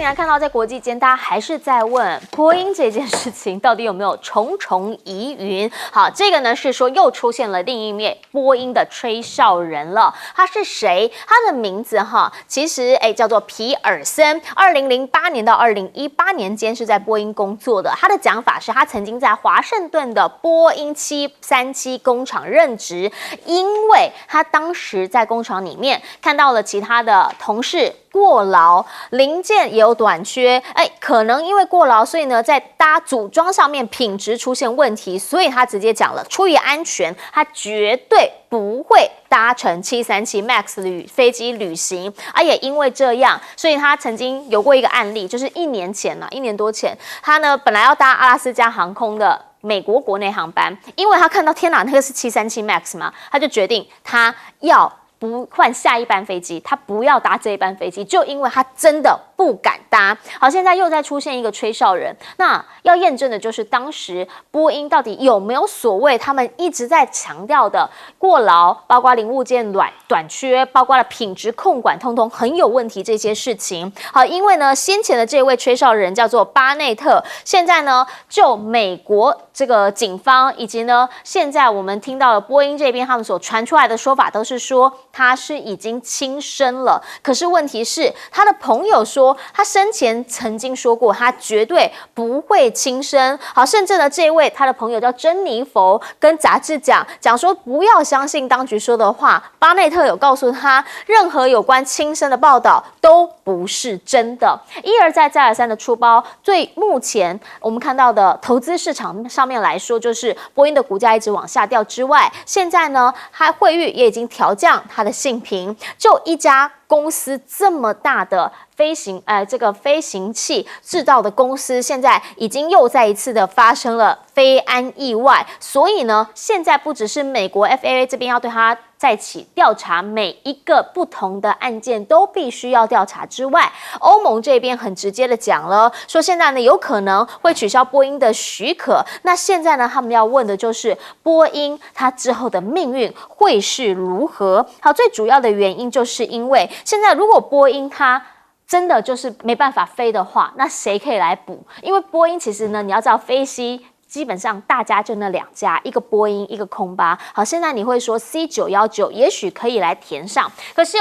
来看到，在国际间，大家还是在问波音这件事情到底有没有重重疑云。好，这个呢是说又出现了另一面波音的吹哨人了。他是谁？他的名字其实叫做皮尔森。2008年到2018年间是在波音工作的。他的讲法是他曾经在华盛顿的波音737工厂任职，因为他当时在工厂里面看到了其他的同事过劳，零件也有短缺，可能因为过劳，所以呢，在组装上面品质出现问题，所以他直接讲了，出于安全，他绝对不会搭乘737 MAX 飞机旅行。也因为这样，所以他曾经有过一个案例，就是1年多前，他呢本来要搭阿拉斯加航空的美国国内航班，因为他看到天哪，那个是737 MAX 嘛，他就决定他要不换下一班飞机，他不要搭这一班飞机，就因为他真的不敢搭。好，现在又再出现一个吹哨人，那要验证的就是当时波音到底有没有所谓他们一直在强调的过劳，包括零部件短缺，包括了品质控管，通通很有问题这些事情。好，因为呢，先前的这位吹哨人叫做巴内特，现在呢，就美国这个警方以及呢，现在我们听到了波音这边他们所传出来的说法都是说他是已经轻生了。可是问题是，他的朋友说他生前曾经说过他绝对不会轻生。好，甚至呢，这位他的朋友叫珍妮佛，跟杂志讲说不要相信当局说的话。巴内特有告诉他，任何有关轻生的报道都不是真的。一而再再而三的出包，最目前我们看到的投资市场上面来说，就是波音的股价一直往下掉之外，现在呢，惠誉也已经调降它的信评。就一家公司这么大的飞行器制造的公司，现在已经又再一次的发生了飞安意外，所以呢，现在不只是美国 FAA 这边要对它再起调查，每一个不同的案件都必须要调查之外，欧盟这边很直接的讲了，说现在呢有可能会取消波音的许可。那现在呢，他们要问的就是波音它之后的命运会是如何？好，最主要的原因就是因为现在如果波音它真的就是没办法飞的话，那谁可以来补？因为波音其实呢，你要知道飞机基本上大家就那2家，一个波音，一个空巴。好，现在你会说 C919 也许可以来填上，可是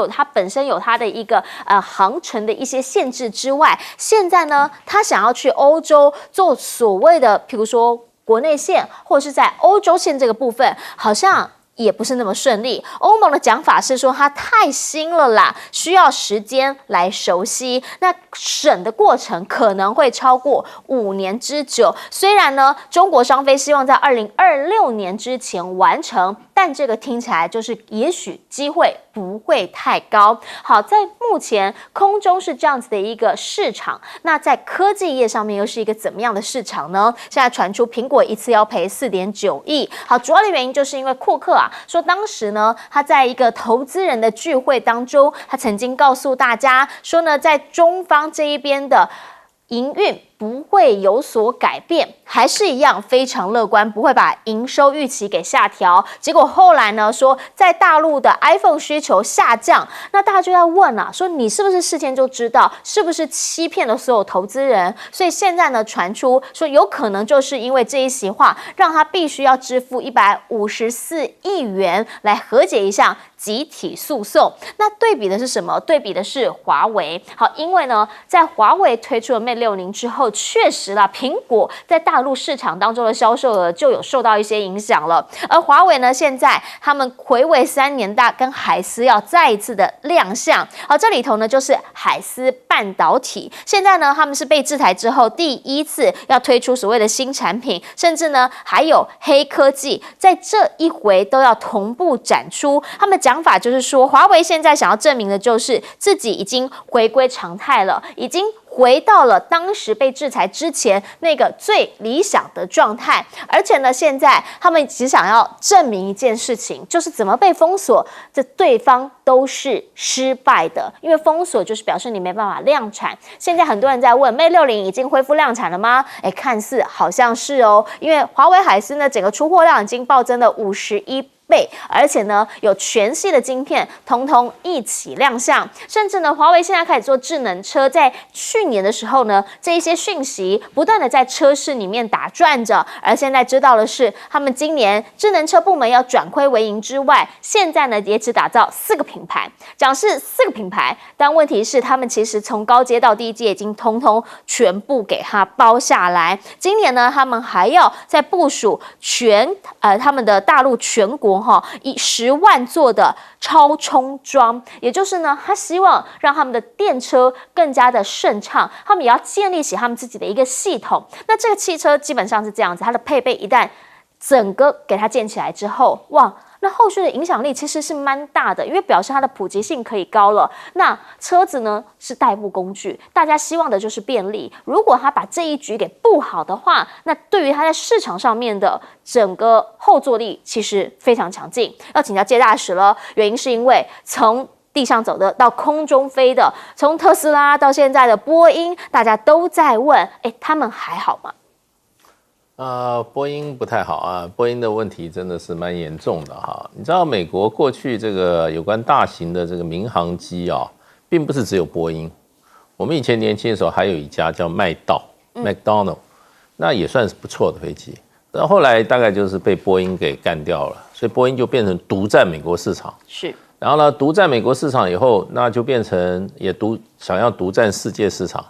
它本身有它的一个航程的一些限制之外，现在呢，它想要去欧洲做所谓的，譬如说国内线或者是在欧洲线这个部分，好像也不是那么顺利。欧盟的讲法是说它太新了啦，需要时间来熟悉。那审的过程可能会超过5年之久。虽然呢，中国商飞希望在2026年之前完成，但这个听起来就是也许机会不会太高。好，在目前空中是这样子的一个市场，那在科技业上面又是一个怎么样的市场呢？现在传出苹果一次要赔4.9亿。好，主要的原因就是因为库克说当时呢，他在一个投资人的聚会当中，他曾经告诉大家说呢，在中方这一边的营运不会有所改变，还是一样非常乐观，不会把营收预期给下调。结果后来呢，说在大陆的 iPhone 需求下降，那大家就在问说你是不是事先就知道，是不是欺骗了所有投资人？所以现在呢，传出说有可能就是因为这一席话，让他必须要支付154亿元来和解一项集体诉讼。那对比的是什么？对比的是华为。好，因为呢，在华为推出了 Mate 60之后，确实啦，苹果在大陆市场当中的销售额就有受到一些影响了。而华为呢，现在他们睽违3年大，跟海思要再一次的亮相。好，这里头呢就是海思半导体，现在呢他们是被制裁之后第一次要推出所谓的新产品，甚至呢还有黑科技，在这一回都要同步展出。他们讲法就是说，华为现在想要证明的就是自己已经回归常态了，已经回到了当时被制裁之前那个最理想的状态。而且呢，现在他们只想要证明一件事情，就是怎么被封锁，这对方都是失败的。因为封锁就是表示你没办法量产。现在很多人在问 Mate 60已经恢复量产了吗？看似好像是哦，因为华为海思呢整个出货量已经暴增了51%。备，而且呢有全系的晶片，通通一起亮相。甚至呢，华为现在开始做智能车，在去年的时候呢，这一些讯息不断的在车市里面打转着。而现在知道的是，他们今年智能车部门要转亏为盈之外，现在呢也只打造4个品牌，讲是4个品牌，但问题是他们其实从高阶到低阶已经通通全部给它包下来。今年呢，他们还要在部署他们的大陆全国以10万座的超充桩，也就是呢，他希望让他们的电车更加的顺畅，他们也要建立起他们自己的一个系统。那这个汽车基本上是这样子，它的配备一旦整个给它建起来之后，哇！那后续的影响力其实是蛮大的，因为表示它的普及性可以高了。那车子呢是代步工具，大家希望的就是便利。如果他把这一局给布好的话，那对于他在市场上面的整个后坐力其实非常强劲。要请教介大使了，原因是因为从地上走的到空中飞的，从特斯拉到现在的波音，大家都在问，他们还好吗？波音不太好啊，波音的问题真的是蛮严重的哈。你知道美国过去这个有关大型的这个民航机啊，并不是只有波音。我们以前年轻的时候还有一家叫麦道 （McDonald）， 那也算是不错的飞机。然后后来大概就是被波音给干掉了，所以波音就变成独占美国市场。是。然后呢，独占美国市场以后，那就变成想要独占世界市场。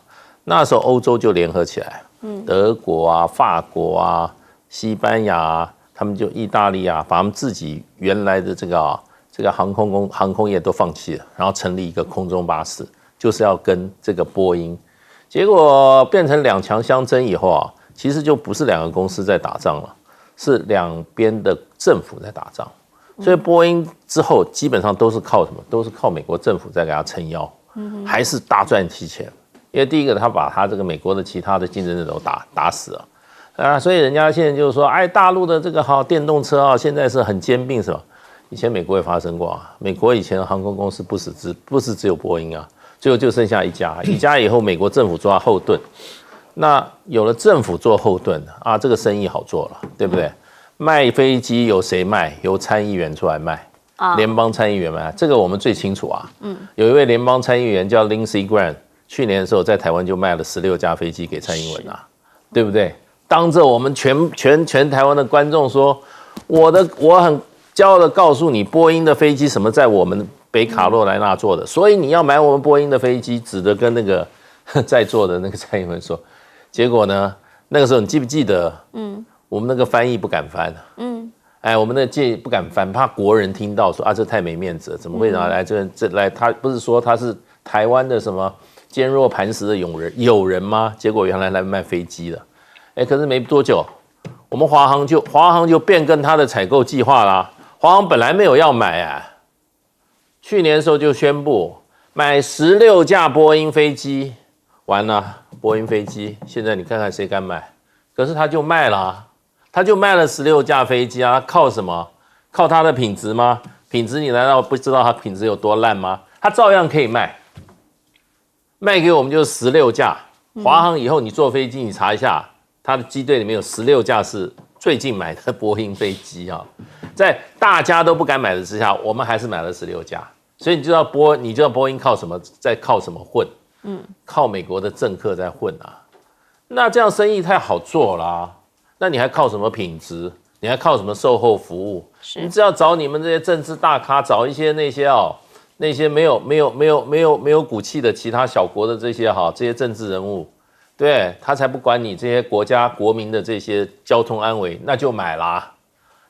那时候欧洲就联合起来。德国啊、法国啊、西班牙啊，他们就意大利啊，把他们自己原来的这个航空业都放弃了，然后成立一个空中巴士，就是要跟这个波音。结果变成2强相争以后啊，其实就不是2个公司在打仗了，是2边的政府在打仗。所以波音之后基本上都是靠什么？都是靠美国政府在给他撑腰，还是大赚其钱。因为第一个，他把他这个美国的其他的竞争者都打死了啊，所以人家现在就是说，大陆的这个电动车啊，现在是很兼并，是吧？以前美国也发生过啊，美国以前的航空公司不是只有波音啊，最后就剩下一家以后，美国政府做后盾，那有了政府做后盾啊，这个生意好做了，对不对？卖飞机由谁卖？由参议员出来卖。联邦参议员卖，这个我们最清楚啊。有一位联邦参议员叫 Lindsey Graham。去年的时候，在台湾就卖了16架飞机给蔡英文啊，对不对？当着我们全台湾的观众说，我很骄傲的告诉你，波音的飞机什么在我们北卡罗来纳做的，所以你要买我们波音的飞机，指的跟那个在座的那个蔡英文说。结果呢，那个时候你记不记得？我们那个翻译不敢翻。我们那不敢翻，怕国人听到说这太没面子了，怎么会拿来这来？他不是说他是台湾的什么？坚若磐石的友人吗？结果原来来卖飞机的，可是没多久，我们华航就变更它的采购计划啦。华航本来没有要买啊，去年的时候就宣布买16架波音飞机，完了，波音飞机现在你看看谁敢买？可是他就卖了，他就卖了16架飞机啊，靠什么？靠它的品质吗？品质你难道不知道它品质有多烂吗？它照样可以卖。卖给我们就是16架，华航以后你坐飞机，你查一下，它的机队里面有16架是最近买的波音飞机啊，在大家都不敢买的之下，我们还是买了16架，所以你知道波音靠什么，在靠什么混？靠美国的政客在混啊，那这样生意太好做啦，那你还靠什么品质？你还靠什么售后服务？你只要找你们这些政治大咖，找一些那些没有骨气的其他小国的这些政治人物，对，他才不管你这些国家国民的这些交通安危，那就买啦。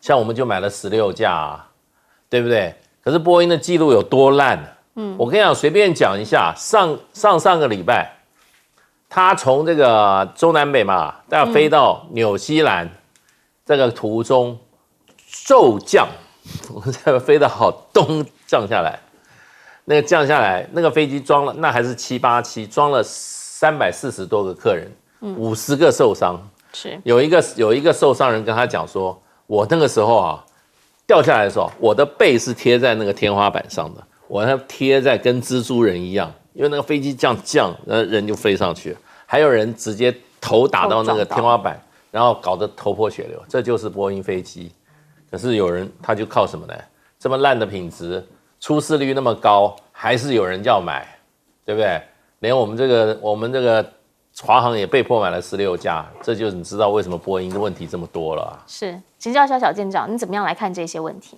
像我们就买了16架，对不对？可是波音的记录有多烂？我跟你讲，随便讲一下，上个礼拜，他从这个中南北嘛，大家飞到纽西兰，这个途中骤降，我们才飞到好东降下来。那个降下来，那个飞机装了，那还是787，装了340多个客人，50个受伤。是有一个受伤人跟他讲说，我那个时候掉下来的时候，我的背是贴在那个天花板上的，我还贴在跟蜘蛛人一样，因为那个飞机这样降，人就飞上去了。还有人直接头打到那个天花板，然后搞得头破血流。这就是波音飞机，可是有人他就靠什么呢？这么烂的品质，出事率那么高，还是有人要买，对不对？连我们这个华航也被迫买了16架，这就你知道为什么波音的问题这么多了啊。是，请教一下小舰长，你怎么样来看这些问题？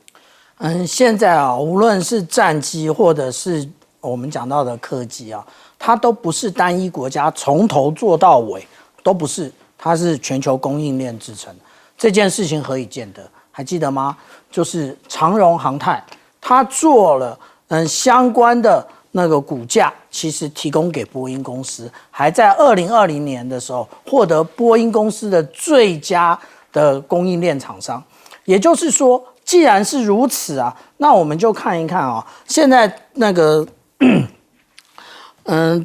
现在啊，无论是战机或者是我们讲到的客机啊，它都不是单一国家从头做到尾，都不是，它是全球供应链制成。这件事情何以见得？还记得吗？就是长荣航太，它做了相关的那个骨架，其实提供给波音公司，还在2020年的时候获得波音公司的最佳的供应链厂商。也就是说，既然是如此啊，那我们就看一看啊，现在那个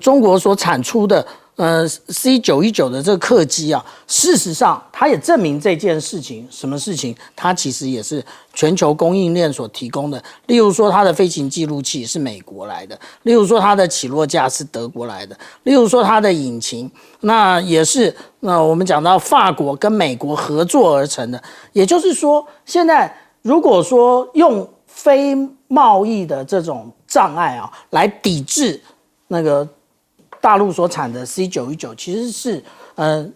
中国所产出的C919的这个客机啊，事实上它也证明这件事情，什么事情？它其实也是全球供应链所提供的。例如说，它的飞行记录器是美国来的；例如说，它的起落架是德国来的；例如说，它的引擎那也是我们讲到法国跟美国合作而成的。也就是说，现在如果说用非贸易的这种障碍啊，来抵制那个大陆所产的 C919，其实是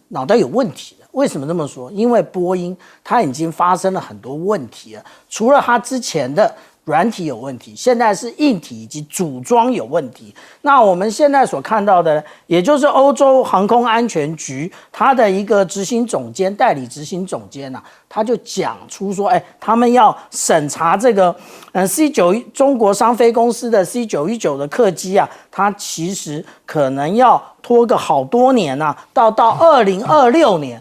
脑袋有问题的。为什么这么说？因为波音它已经发生了很多问题了，除了它之前的软体有问题，现在是硬体以及组装有问题。那我们现在所看到的，也就是欧洲航空安全局它的一个执行总监、代理执行总监啊，他就讲出说，他们要审查这个中国商飞公司的 C919的客机啊，它其实可能要拖个好多年啊，到2026年。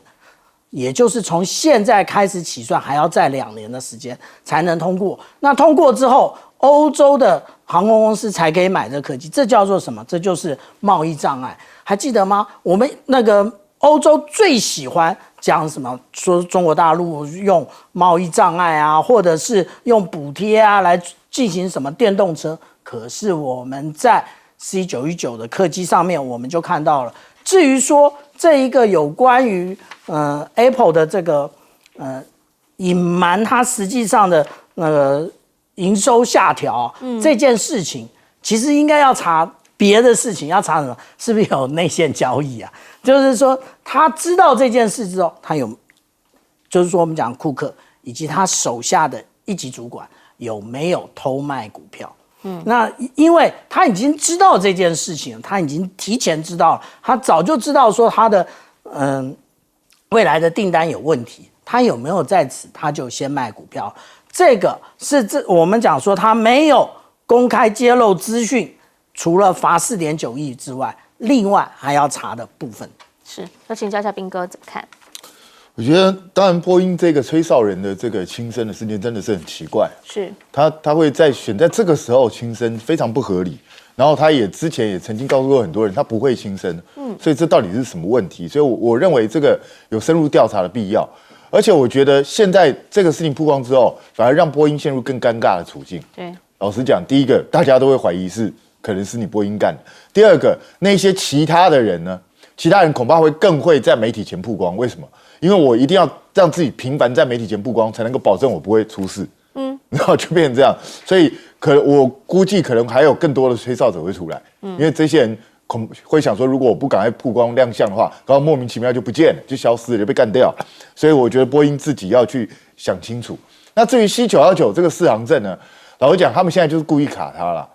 也就是从现在开始起算，还要再2年的时间才能通过。那通过之后，欧洲的航空公司才可以买这客机，这叫做什么？这就是贸易障碍。还记得吗？我们那个欧洲最喜欢讲什么？说中国大陆用贸易障碍啊，或者是用补贴啊来进行什么电动车。可是我们在 C919的客机上面，我们就看到了。至于说这一个有关于Apple 的这个隐瞒它实际上的那个营收下调这件事情，其实应该要查别的事情，要查什么？是不是有内线交易啊？就是说他知道这件事之后，他有，就是说我们讲库克以及他手下的一级主管有没有偷卖股票？那因为他已经知道这件事情，他已经提前知道了，他早就知道说他的未来的订单有问题，他有没有在此他就先卖股票？这个是我们讲说他没有公开揭露资讯，除了罚4.9亿之外，另外还要查的部分。是，要请教一下彬哥怎么看？我觉得，当然，波音这个吹哨人的这个轻生的事件真的是很奇怪。是，他会选在这个时候轻生，非常不合理。然后他也之前也曾经告诉过很多人，他不会轻生。所以这到底是什么问题？所以我认为这个有深入调查的必要。而且我觉得现在这个事情曝光之后，反而让波音陷入更尴尬的处境。对，老实讲，第一个大家都会怀疑可能是你波音干的。第二个，那些其他的人呢？其他人恐怕会更会在媒体前曝光。为什么？因为我一定要让自己频繁在媒体前曝光，才能够保证我不会出事。然后就变成这样，所以我估计可能还有更多的吹哨者会出来。因为这些人会想说，如果我不赶快曝光亮相的话，然后莫名其妙就不见了，就消失了，就被干掉。所以我觉得波音自己要去想清楚。那至于 C919这个4航证呢，老实讲，他们现在就是故意卡它了，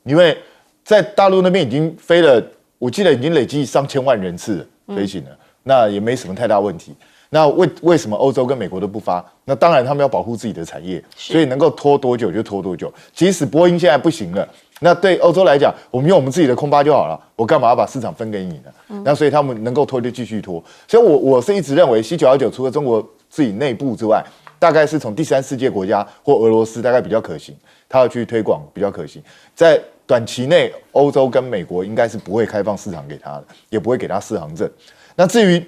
因为在大陆那边已经飞了，我记得已经累计上千万人次飞行了，那也没什么太大问题。那为什么欧洲跟美国都不发？那当然他们要保护自己的产业，所以能够拖多久就拖多久。即使波音现在不行了，那对欧洲来讲，我们用我们自己的空巴就好了，我干嘛要把市场分给你呢？那所以他们能够拖就继续拖。所以我是一直认为 C919除了中国自己内部之外，大概是从第三世界国家或俄罗斯大概比较可行，他要去推广比较可行。在短期内，欧洲跟美国应该是不会开放市场给他的，也不会给他4航证。那至于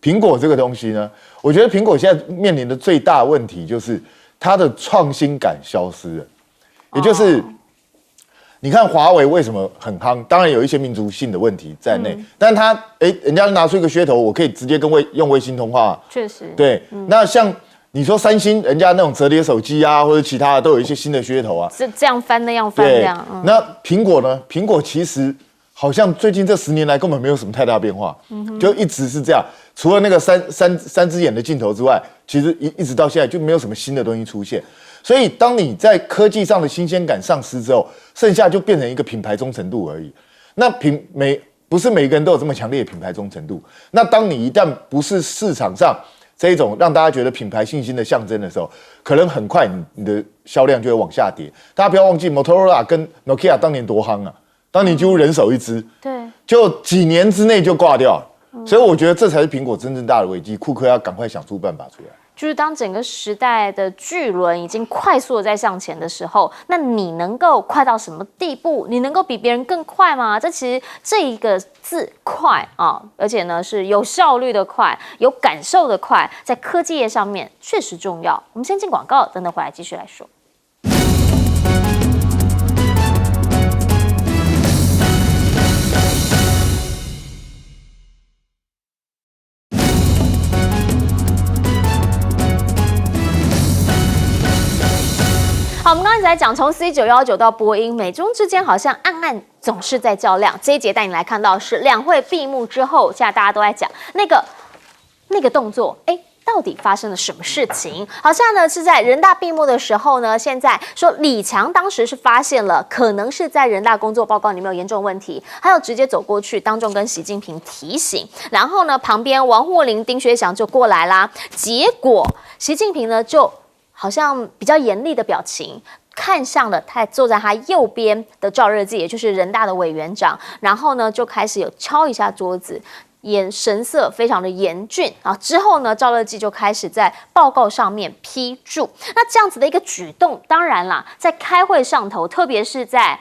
苹果这个东西呢，我觉得苹果现在面临的最大问题就是它的创新感消失了。也就是你看华为为什么很夯，当然有一些民族性的问题在内，但它人家拿出一个噱头，我可以直接跟用卫星通话。确实，对，那像你说三星人家那种折叠手机啊，或者其他的都有一些新的噱头啊，这样翻那样翻这样。那苹果呢？苹果其实好像最近这10年来根本没有什么太大变化，就一直是这样。除了那个三只眼的镜头之外，其实一直到现在就没有什么新的东西出现。所以当你在科技上的新鲜感丧失之后，剩下就变成一个品牌忠诚度而已。那不是每个人都有这么强烈的品牌忠诚度。那当你一旦不是市场上这一种让大家觉得品牌信心的象征的时候，可能很快你的销量就会往下跌。大家不要忘记 Motorola 跟 Nokia 当年多夯啊，当年几乎人手一支，对，就几年之内就挂掉了。所以我觉得这才是苹果真正大的危机，库克要赶快想出办法出来。就是当整个时代的巨轮已经快速的在向前的时候，那你能够快到什么地步？你能够比别人更快吗？这其实这一个字快啊，而且呢是有效率的快，有感受的快，在科技业上面确实重要。我们先进广告，等等回来继续来说。好，我们刚才在讲，从 C919到波音，美中之间好像暗暗总是在较量。这一节带你来看到是两会闭幕之后，现在大家都在讲那个动作，到底发生了什么事情？好像呢是在人大闭幕的时候呢，现在说李强当时是发现了可能是在人大工作报告里面有严重问题，还有直接走过去当众跟习近平提醒，然后呢旁边王沪宁、丁薛祥就过来啦，结果习近平呢就好像比较严厉的表情，看向了他坐在他右边的赵热际，也就是人大的委员长，然后呢就开始有敲一下桌子，神色非常的严峻啊。之后呢，赵乐际就开始在报告上面批注。那这样子的一个举动，当然啦，在开会上头，特别是在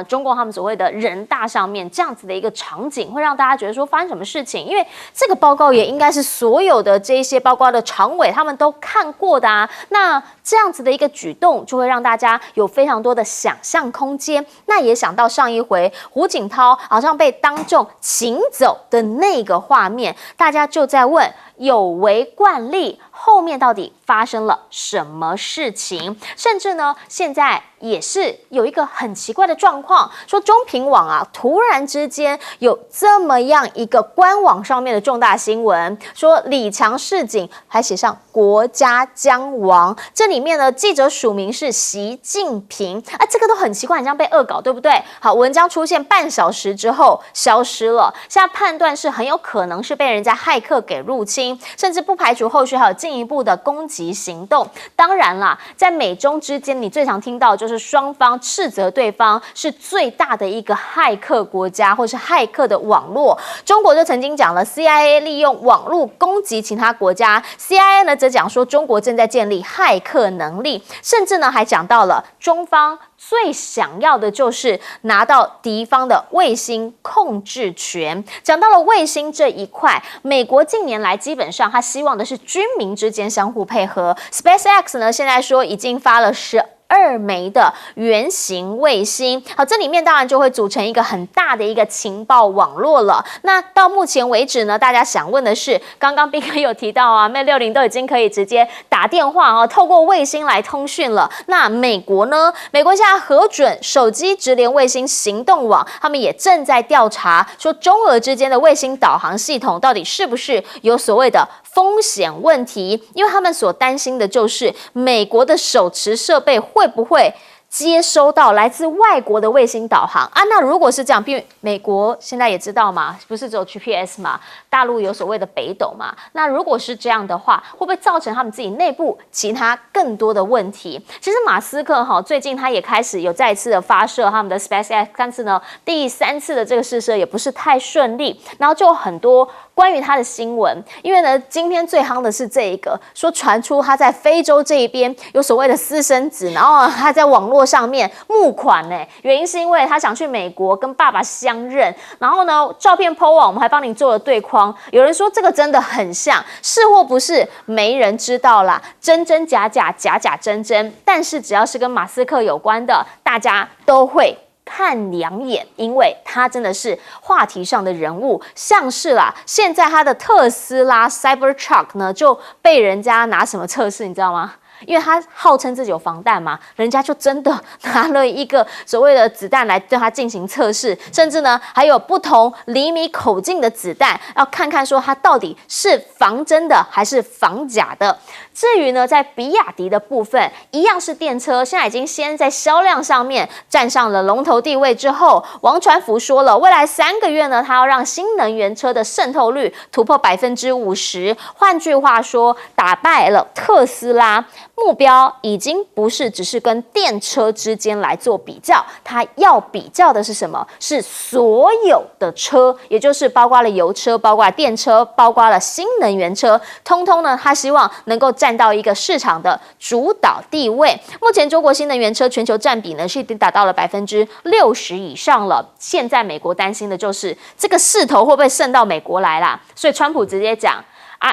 中共他们所谓的人大上面，这样子的一个场景，会让大家觉得说发生什么事情？因为这个报告也应该是所有的这些包括的常委他们都看过的啊。那这样子的一个举动，就会让大家有非常多的想象空间。那也想到上一回胡锦涛好像被当众请走的那个画面，大家就在问有违惯例，后面到底发生了什么事情？甚至呢，现在也是有一个很奇怪的状况，说中评网啊，突然之间有这么样一个官网上面的重大新闻，说李强示警，还写上国家将亡。这里面呢，记者署名是习近平，这个都很奇怪，很像被恶搞，对不对？好，文章出现半小时之后消失了，现在判断是很有可能是被人家骇客给入侵，甚至不排除后续还有进一步的攻击行动。当然啦，在美中之间，你最常听到就是双方斥责对方是最大的一个骇客国家，或是骇客的网络。中国就曾经讲了 CIA 利用网络攻击其他国家， CIA 呢则讲说中国正在建立骇客能力，甚至呢还讲到了中方最想要的就是拿到敌方的卫星控制权。讲到了卫星这一块，美国近年来基本上他希望的是军民之间相互配合。SpaceX 呢现在说已经发了12枚的原型卫星，好，这里面当然就会组成一个很大的一个情报网络了。那到目前为止呢，大家想问的是，刚刚斌哥有提到啊，Mate 60都已经可以直接打电话透过卫星来通讯了。那美国呢？美国现在核准手机直连卫星行动网，他们也正在调查，说中俄之间的卫星导航系统到底是不是有所谓的风险问题，因为他们所担心的就是美国的手持设备会不会接收到来自外国的卫星导航啊？那如果是这样，因为美国现在也知道嘛，不是只有 GPS 嘛，大陆有所谓的北斗嘛。那如果是这样的话，会不会造成他们自己内部其他更多的问题？其实马斯克最近他也开始有再一次的发射他们的 SpaceX， 但是呢，第3次的这个试射也不是太顺利，然后就有很多关于他的新闻。因为呢，今天最夯的是这一个，说传出他在非洲这一边有所谓的私生子，然后他在网络上面募款呢，原因是因为他想去美国跟爸爸相认，然后呢，照片 po 网，我们还帮你做了对框。有人说这个真的很像，是或不是没人知道啦，真真假假，假假真真。但是只要是跟马斯克有关的，大家都会看两眼，因为他真的是话题上的人物，像是啦，现在他的特斯拉 Cybertruck 呢就被人家拿什么测试，你知道吗？因为他号称自己有防弹嘛，人家就真的拿了一个所谓的子弹来对他进行测试，甚至呢还有不同厘米口径的子弹，要看看说它到底是防真的还是防假的。至于呢，在比亚迪的部分，一样是电车，现在已经先在销量上面占上了龙头地位之后，王传福说了，未来3个月呢，他要让新能源车的渗透率突破50%，换句话说，打败了特斯拉。目标已经不是只是跟电车之间来做比较，它要比较的是什么？是所有的车，也就是包括了油车、包括了电车、包括了新能源车，通通呢，它希望能够占到一个市场的主导地位。目前中国新能源车全球占比呢是已经达到了60%以上了。现在美国担心的就是这个势头会不会渗到美国来啦？所以川普直接讲。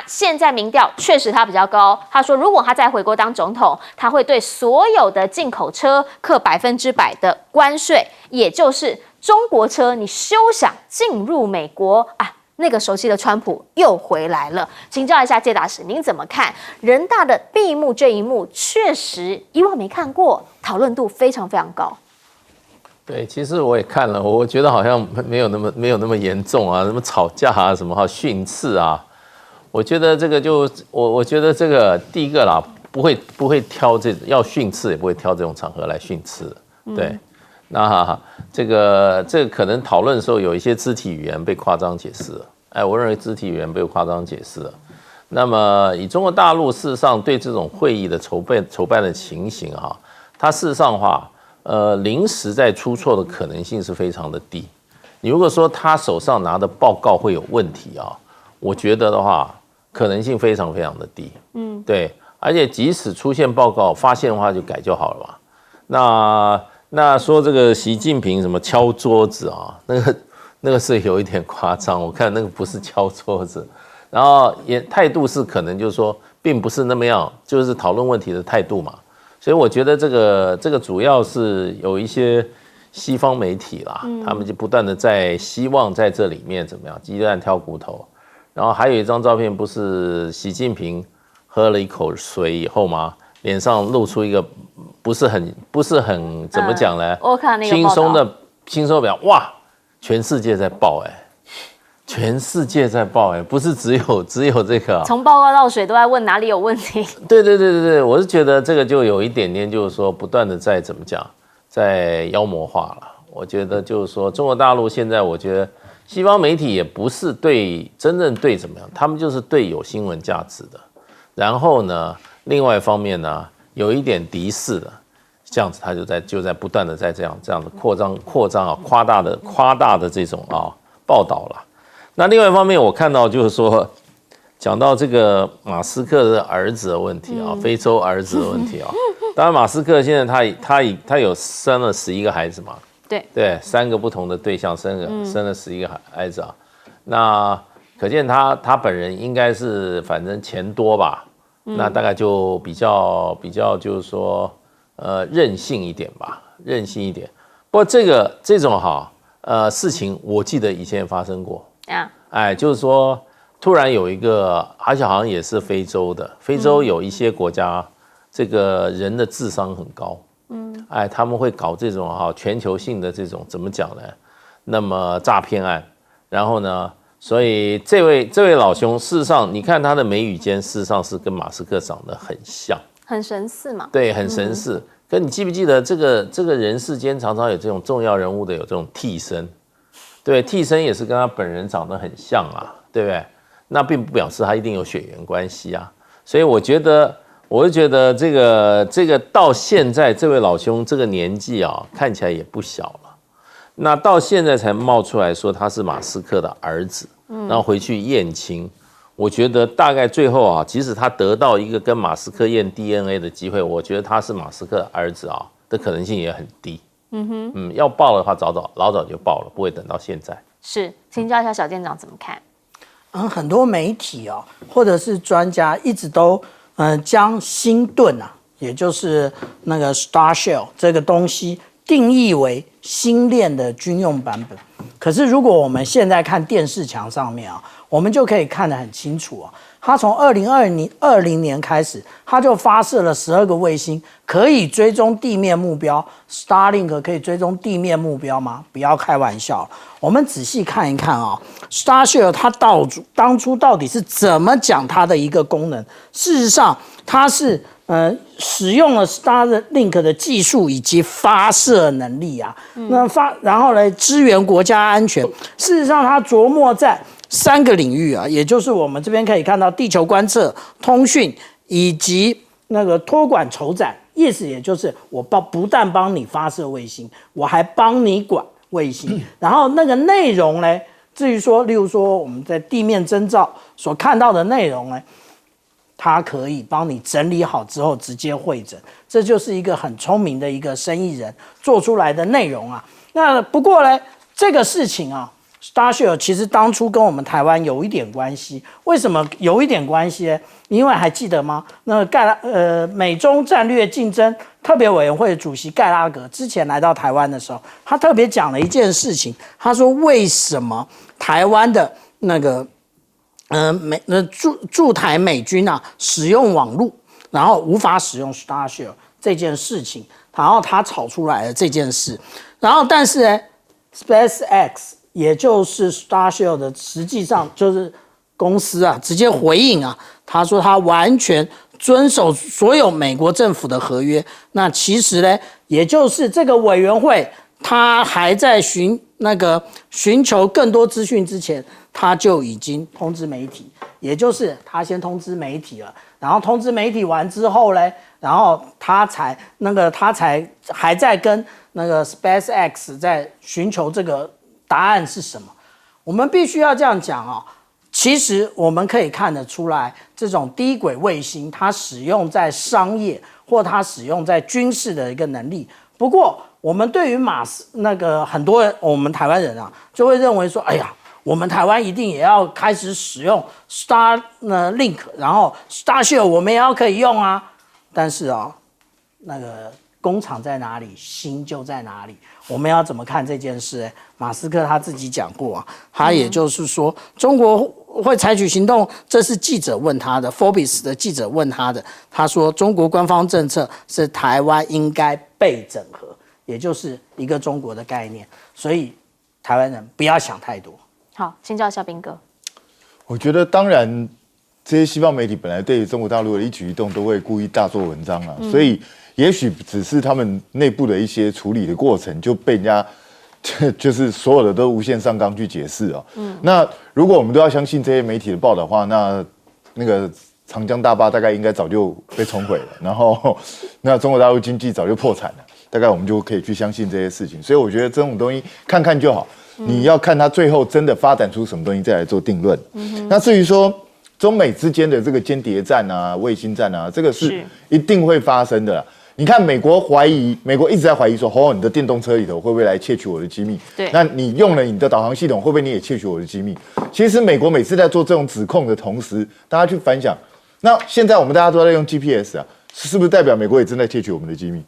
现在民调确实他比较高。他说，如果他再回国当总统，他会对所有的进口车课100%的关税，也就是中国车你休想进入美国啊！那个熟悉的川普又回来了。请教一下介大使，您怎么看人大的闭幕这一幕？确实以往没看过，讨论度非常非常高。对，其实我也看了，我觉得好像没有那么严重啊，什么吵架啊，什么训斥啊。我觉得这个我觉得这个第一个啦，不会挑要训斥，也不会挑这种场合来训斥，对。那这个可能讨论的时候有一些肢体语言被夸张解释了，我认为肢体语言被夸张解释了。那么以中国大陆事实上对这种会议的筹办的情形啊，它事实上的话，临时在出错的可能性是非常的低。你如果说他手上拿的报告会有问题啊，我觉得的话。可能性非常非常的低，对，而且即使出现报告发现的话就改就好了嘛。那说这个习近平什么敲桌子啊，那个是有一点夸张，我看那个不是敲桌子，然后也态度是可能就是说并不是那么样，就是讨论问题的态度嘛。所以我觉得这个主要是有一些西方媒体啦，他们就不断的在希望在这里面怎么样鸡蛋挑骨头。然后还有一张照片，不是习近平喝了一口水以后吗？脸上露出一个不是很怎么讲呢？我看那个轻松表，哇，全世界在报全世界在报不是只有这个从报告到水都在问哪里有问题。对，我是觉得这个就有一点点就是说不断的在怎么讲，在妖魔化了。我觉得就是说中国大陆现在我觉得。西方媒体也不是真正对怎么样，他们就是对有新闻价值的。然后呢，另外一方面呢，有一点敌视的，这样子他就在不断的在这样的扩张啊，夸大的这种报道了。那另外一方面，我看到就是说，讲到这个马斯克的儿子的问题非洲儿子的问题当然马斯克现在他有生了11个孩子嘛。对，3个不同的对象生了11个孩子那可见他本人应该是反正钱多吧，那大概就比较就是说任性一点吧，任性一点。不过这种事情，我记得以前也发生过就是说突然有一个，而且好像也是非洲的，非洲有一些国家，这个人的智商很高。他们会搞这种全球性的这种怎么讲呢？那么诈骗案，然后呢，所以这位老兄，事实上你看他的眉宇间，事实上是跟马斯克长得很像，很神似嘛。对，很神似。可你记不记得这个人世间常常有这种重要人物的有这种替身，对，替身也是跟他本人长得很像对不对？那并不表示他一定有血缘关系所以我就觉得这个到现在这位老兄这个年纪看起来也不小了。那到现在才冒出来说他是马斯克的儿子，然后回去验亲。我觉得大概最后即使他得到一个跟马斯克验 DNA 的机会，我觉得他是马斯克的儿子的可能性也很低。要报的话老早就报了，不会等到现在。是，请教一下小店长怎么看？很多媒体或者是专家一直都将星盾也就是那个 Starship 这个东西定义为星链的军用版本。可是如果我们现在看电视墙上面啊，我们就可以看得很清楚啊。它从2020年开始，它就发射了12个卫星，可以追踪地面目标。Starlink 可以追踪地面目标吗？不要开玩笑。我们仔细看一看啊，Starship 它当初到底是怎么讲它的一个功能？事实上，它是使用了 Starlink 的技术以及发射能力啊，然后来支援国家安全。事实上，它琢磨在3个领域啊，也就是我们这边可以看到地球观测、通讯以及那个托管筹载，意思也就是我不但帮你发射卫星，我还帮你管卫星。然后那个内容呢，至于说，例如说我们在地面征兆所看到的内容呢，它可以帮你整理好之后直接汇整，这就是一个很聪明的一个生意人做出来的内容啊。那不过呢，这个事情啊，Starship 其实当初跟我们台湾有一点关系。为什么有一点关系呢？因为还记得吗？那美中战略竞争特别委员会主席盖拉格之前来到台湾的时候，他特别讲了一件事情。他说，为什么台湾的那个驻台美军啊使用网络，然后无法使用 Starship 这件事情，然后他炒出来了这件事。然后但是呢 ，SpaceX 也就是 Starship 的实际上就是公司啊，直接回应啊，他说他完全遵守所有美国政府的合约。那其实呢，也就是这个委员会，他还在寻求更多资讯之前，他就已经通知媒体，也就是他先通知媒体了，然后通知媒体完之后呢，然后他才还在跟那个 SpaceX 在寻求这个答案是什么。我们必须要这样讲啊，其实我们可以看得出来，这种低轨卫星它使用在商业或它使用在军事的一个能力。不过我们对于很多人，我们台湾人啊，就会认为说，哎呀，我们台湾一定也要开始使用 Starlink， 然后 Starship 我们也要可以用啊。但是啊，那个工厂在哪里，心就在哪里。我们要怎么看这件事呢？马斯克他自己讲过啊，他也就是说，中国会采取行动，这是记者问他的 ，Forbes 的记者问他的。他说，中国官方政策是台湾应该被整合，也就是一个中国的概念。所以台湾人不要想太多。好，请教一下彬哥。我觉得当然，这些西方媒体本来对于中国大陆的一举一动都会故意大做文章啊，所以也许只是他们内部的一些处理的过程就被人家就是所有的都无限上纲去解释哦。那如果我们都要相信这些媒体的报道的话，那个长江大坝大概应该早就被冲毁了，然后那中国大陆经济早就破产了，大概我们就可以去相信这些事情。所以我觉得这种东西看看就好，你要看它最后真的发展出什么东西再来做定论。那至于说中美之间的这个间谍战啊、卫星战啊，这个是一定会发生的啦。你看，美国一直在怀疑说，你的电动车里头会不会来窃取我的机密？对，那你用了你的导航系统，会不会你也窃取我的机密？其实美国每次在做这种指控的同时，大家去反想，那现在我们大家都在用 GPS 啊，是不是代表美国也正在窃取我们的机密？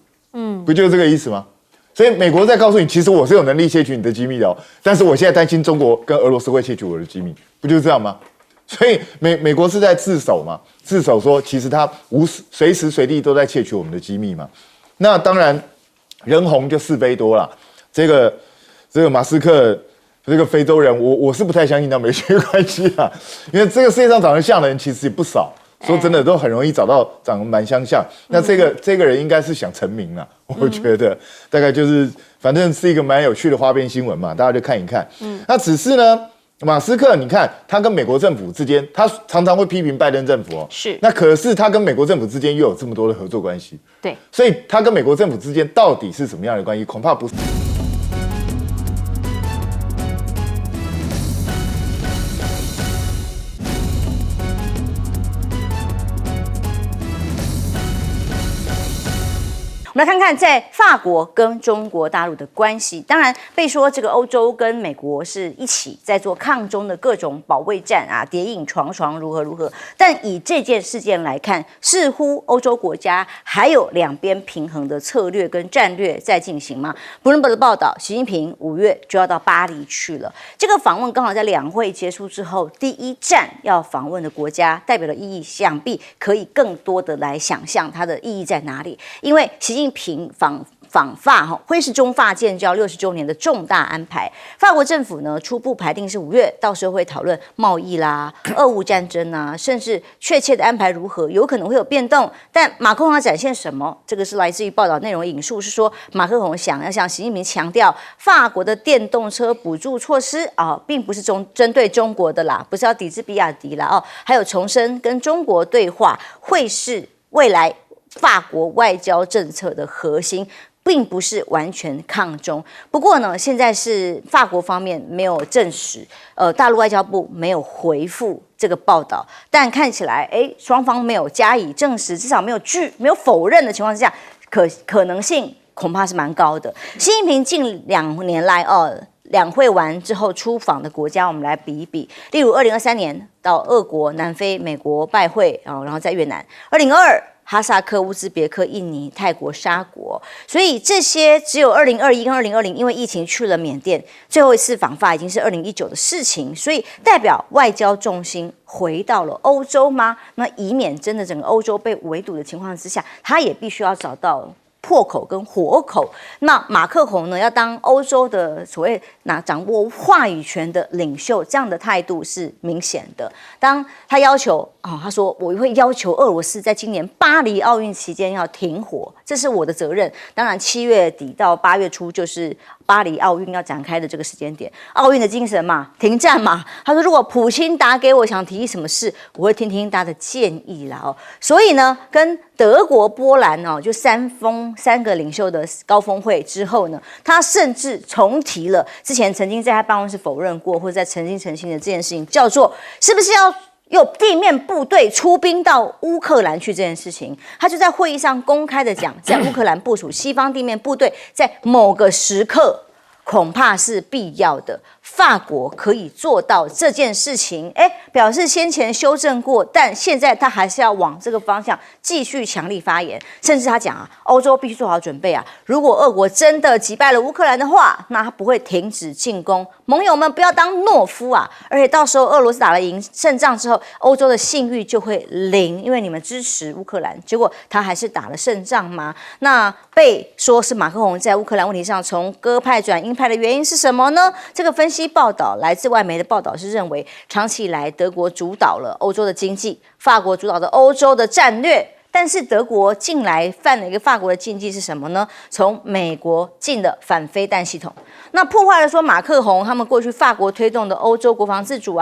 不就是这个意思吗？所以美国在告诉你，其实我是有能力窃取你的机密的哦，但是我现在担心中国跟俄罗斯会窃取我的机密，不就是这样吗？所以美国是在自首嘛，自首说其实他随时随地都在窃取我们的机密嘛。那当然人红就是非多啦，这个马斯克这个非洲人，我是不太相信他没血关系啊，因为这个世界上长得像的人其实也不少，说真的都很容易找到长得蛮相像。那这个人应该是想成名啦，我觉得大概就是反正是一个蛮有趣的花边新闻嘛，大家就看一看。那只是呢，马斯克，你看他跟美国政府之间，他常常会批评拜登政府哦。是。那可是他跟美国政府之间又有这么多的合作关系。对。所以他跟美国政府之间到底是什么样的关系？恐怕不是。我们来看看在法国跟中国大陆的关系。当然被说这个欧洲跟美国是一起在做抗中的各种保卫战啊，谍影床床如何如何。但以这件事件来看，似乎欧洲国家还有两边平衡的策略跟战略在进行吗？Bloomberg 的报道，习近平5月就要到巴黎去了。这个访问刚好在两会结束之后，第一站要访问的国家代表的意义，想必可以更多的来想象它的意义在哪里。因为习近平访法会是中法建交60周年的重大安排。法国政府呢初步排定是5月，到时候会讨论贸易啦、俄乌战争啊，甚至确切的安排如何，有可能会有变动。但马克宏要展现什么？这个是来自于报道内容引述，是说马克宏想要向习近平强调，法国的电动车补助措施并不是针对中国的啦，不是要抵制比亚迪啦还有重申跟中国对话会是未来法国外交政策的核心，并不是完全抗中。不过呢，现在是法国方面没有证实，大陆外交部没有回复这个报道，但看起来，双方没有加以证实，至少没有否认的情况之下，可能性恐怕是蛮高的。习近平近2年来两会完之后出访的国家，我们来比一比。例如2023年到俄国、南非、美国拜会，然后在越南；2022哈萨克、乌兹别克、印尼、泰国、沙国。所以这些只有2021跟2020因为疫情去了缅甸，最后一次访法已经是2019的事情，所以代表外交重心回到了欧洲吗？那以免真的整个欧洲被围堵的情况之下，他也必须要找到破口跟活口。那马克宏呢，要当欧洲的所谓掌握话语权的领袖，这样的态度是明显的。当他要求他说我会要求俄罗斯在今年巴黎奥运期间要停火，这是我的责任。当然7月底到8月初就是巴黎奥运要展开的这个时间点，奥运的精神嘛，停战嘛。他说如果普京打给我想提议什么事，我会听听他的建议啦所以呢，跟德国、波兰就三个领袖的高峰会之后呢，他甚至重提了之前曾经在他办公室否认过，或者在澄清的这件事情，叫做是不是要有地面部队出兵到乌克兰去这件事情。他就在会议上公开的讲，在乌克兰部署西方地面部队，在某个时刻恐怕是必要的。法国可以做到这件事情，表示先前修正过，但现在他还是要往这个方向继续强力发言。甚至他讲欧洲必须做好准备如果俄国真的击败了乌克兰的话，那他不会停止进攻。盟友们不要当懦夫而且到时候俄罗斯打了胜仗之后，欧洲的信誉就会零，因为你们支持乌克兰，结果他还是打了胜仗吗？那被说是马克宏在乌克兰问题上从鸽派转鹰派的原因是什么呢？这个分析报道来自外媒的报道是认为，长期以来德国主导了欧洲的经济，法国主导的欧洲的战略。但是德国近来犯了一个法国的禁忌是什么呢？从美国进的反飞弹系统，那破坏了说马克宏他们过去法国推动的欧洲国防自主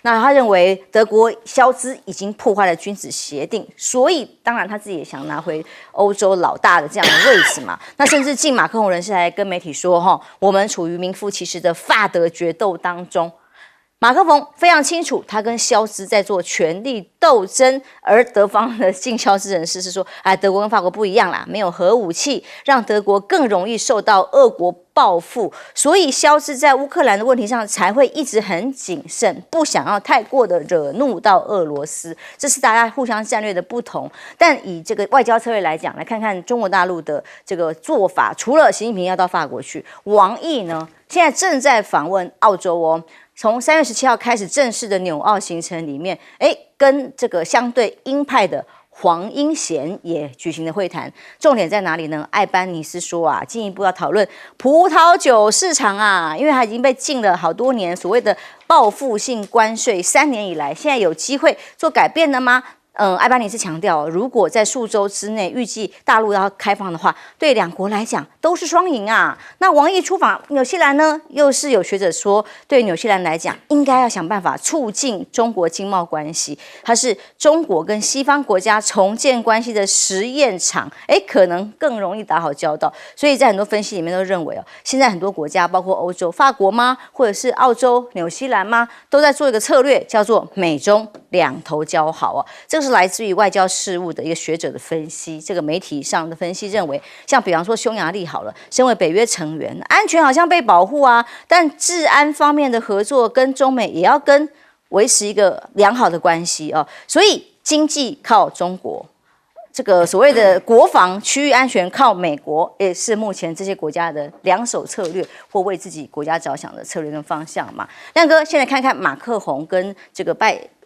那他认为德国消资已经破坏了君子协定，所以当然他自己也想拿回欧洲老大的这样的位置嘛。那甚至近马克宏人士还跟媒体说我们处于名副其实的法德决斗当中。马克宏非常清楚，他跟肖兹在做权力斗争，而德方的近肖兹人士是说，德国跟法国不一样啦，没有核武器，让德国更容易受到俄国报复，所以肖兹在乌克兰的问题上才会一直很谨慎，不想要太过的惹怒到俄罗斯，这是大家互相战略的不同。但以这个外交策略来讲，来看看中国大陆的这个做法，除了习近平要到法国去，王毅呢现在正在访问澳洲从3月17号开始正式的纽澳行程里面，跟这个相对鹰派的黄英贤也举行了会谈。重点在哪里呢？艾班尼斯说进一步要讨论葡萄酒市场因为它已经被禁了好多年，所谓的报复性关税3年以来，现在有机会做改变了吗？艾班尼斯强调，如果在数周之内预计大陆要开放的话，对两国来讲都是双赢那王毅出访纽西兰呢，又是有学者说，对纽西兰来讲，应该要想办法促进中国经贸关系，它是中国跟西方国家重建关系的实验场，可能更容易打好交道。所以在很多分析里面都认为现在很多国家，包括欧洲、法国吗，或者是澳洲、纽西兰吗，都在做一个策略，叫做美中两头交好这个是来自于外交事务的一个学者的分析，这个媒体上的分析认为，像比方说匈牙利好了，身为北约成员，安全好像被保护啊，但治安方面的合作跟中美也要跟维持一个良好的关系哦，所以经济靠中国。这个所谓的国防区域安全靠美国，也是目前这些国家的两手策略或为自己国家着想的策略跟方向嘛。亮哥，现在看看马克宏跟这个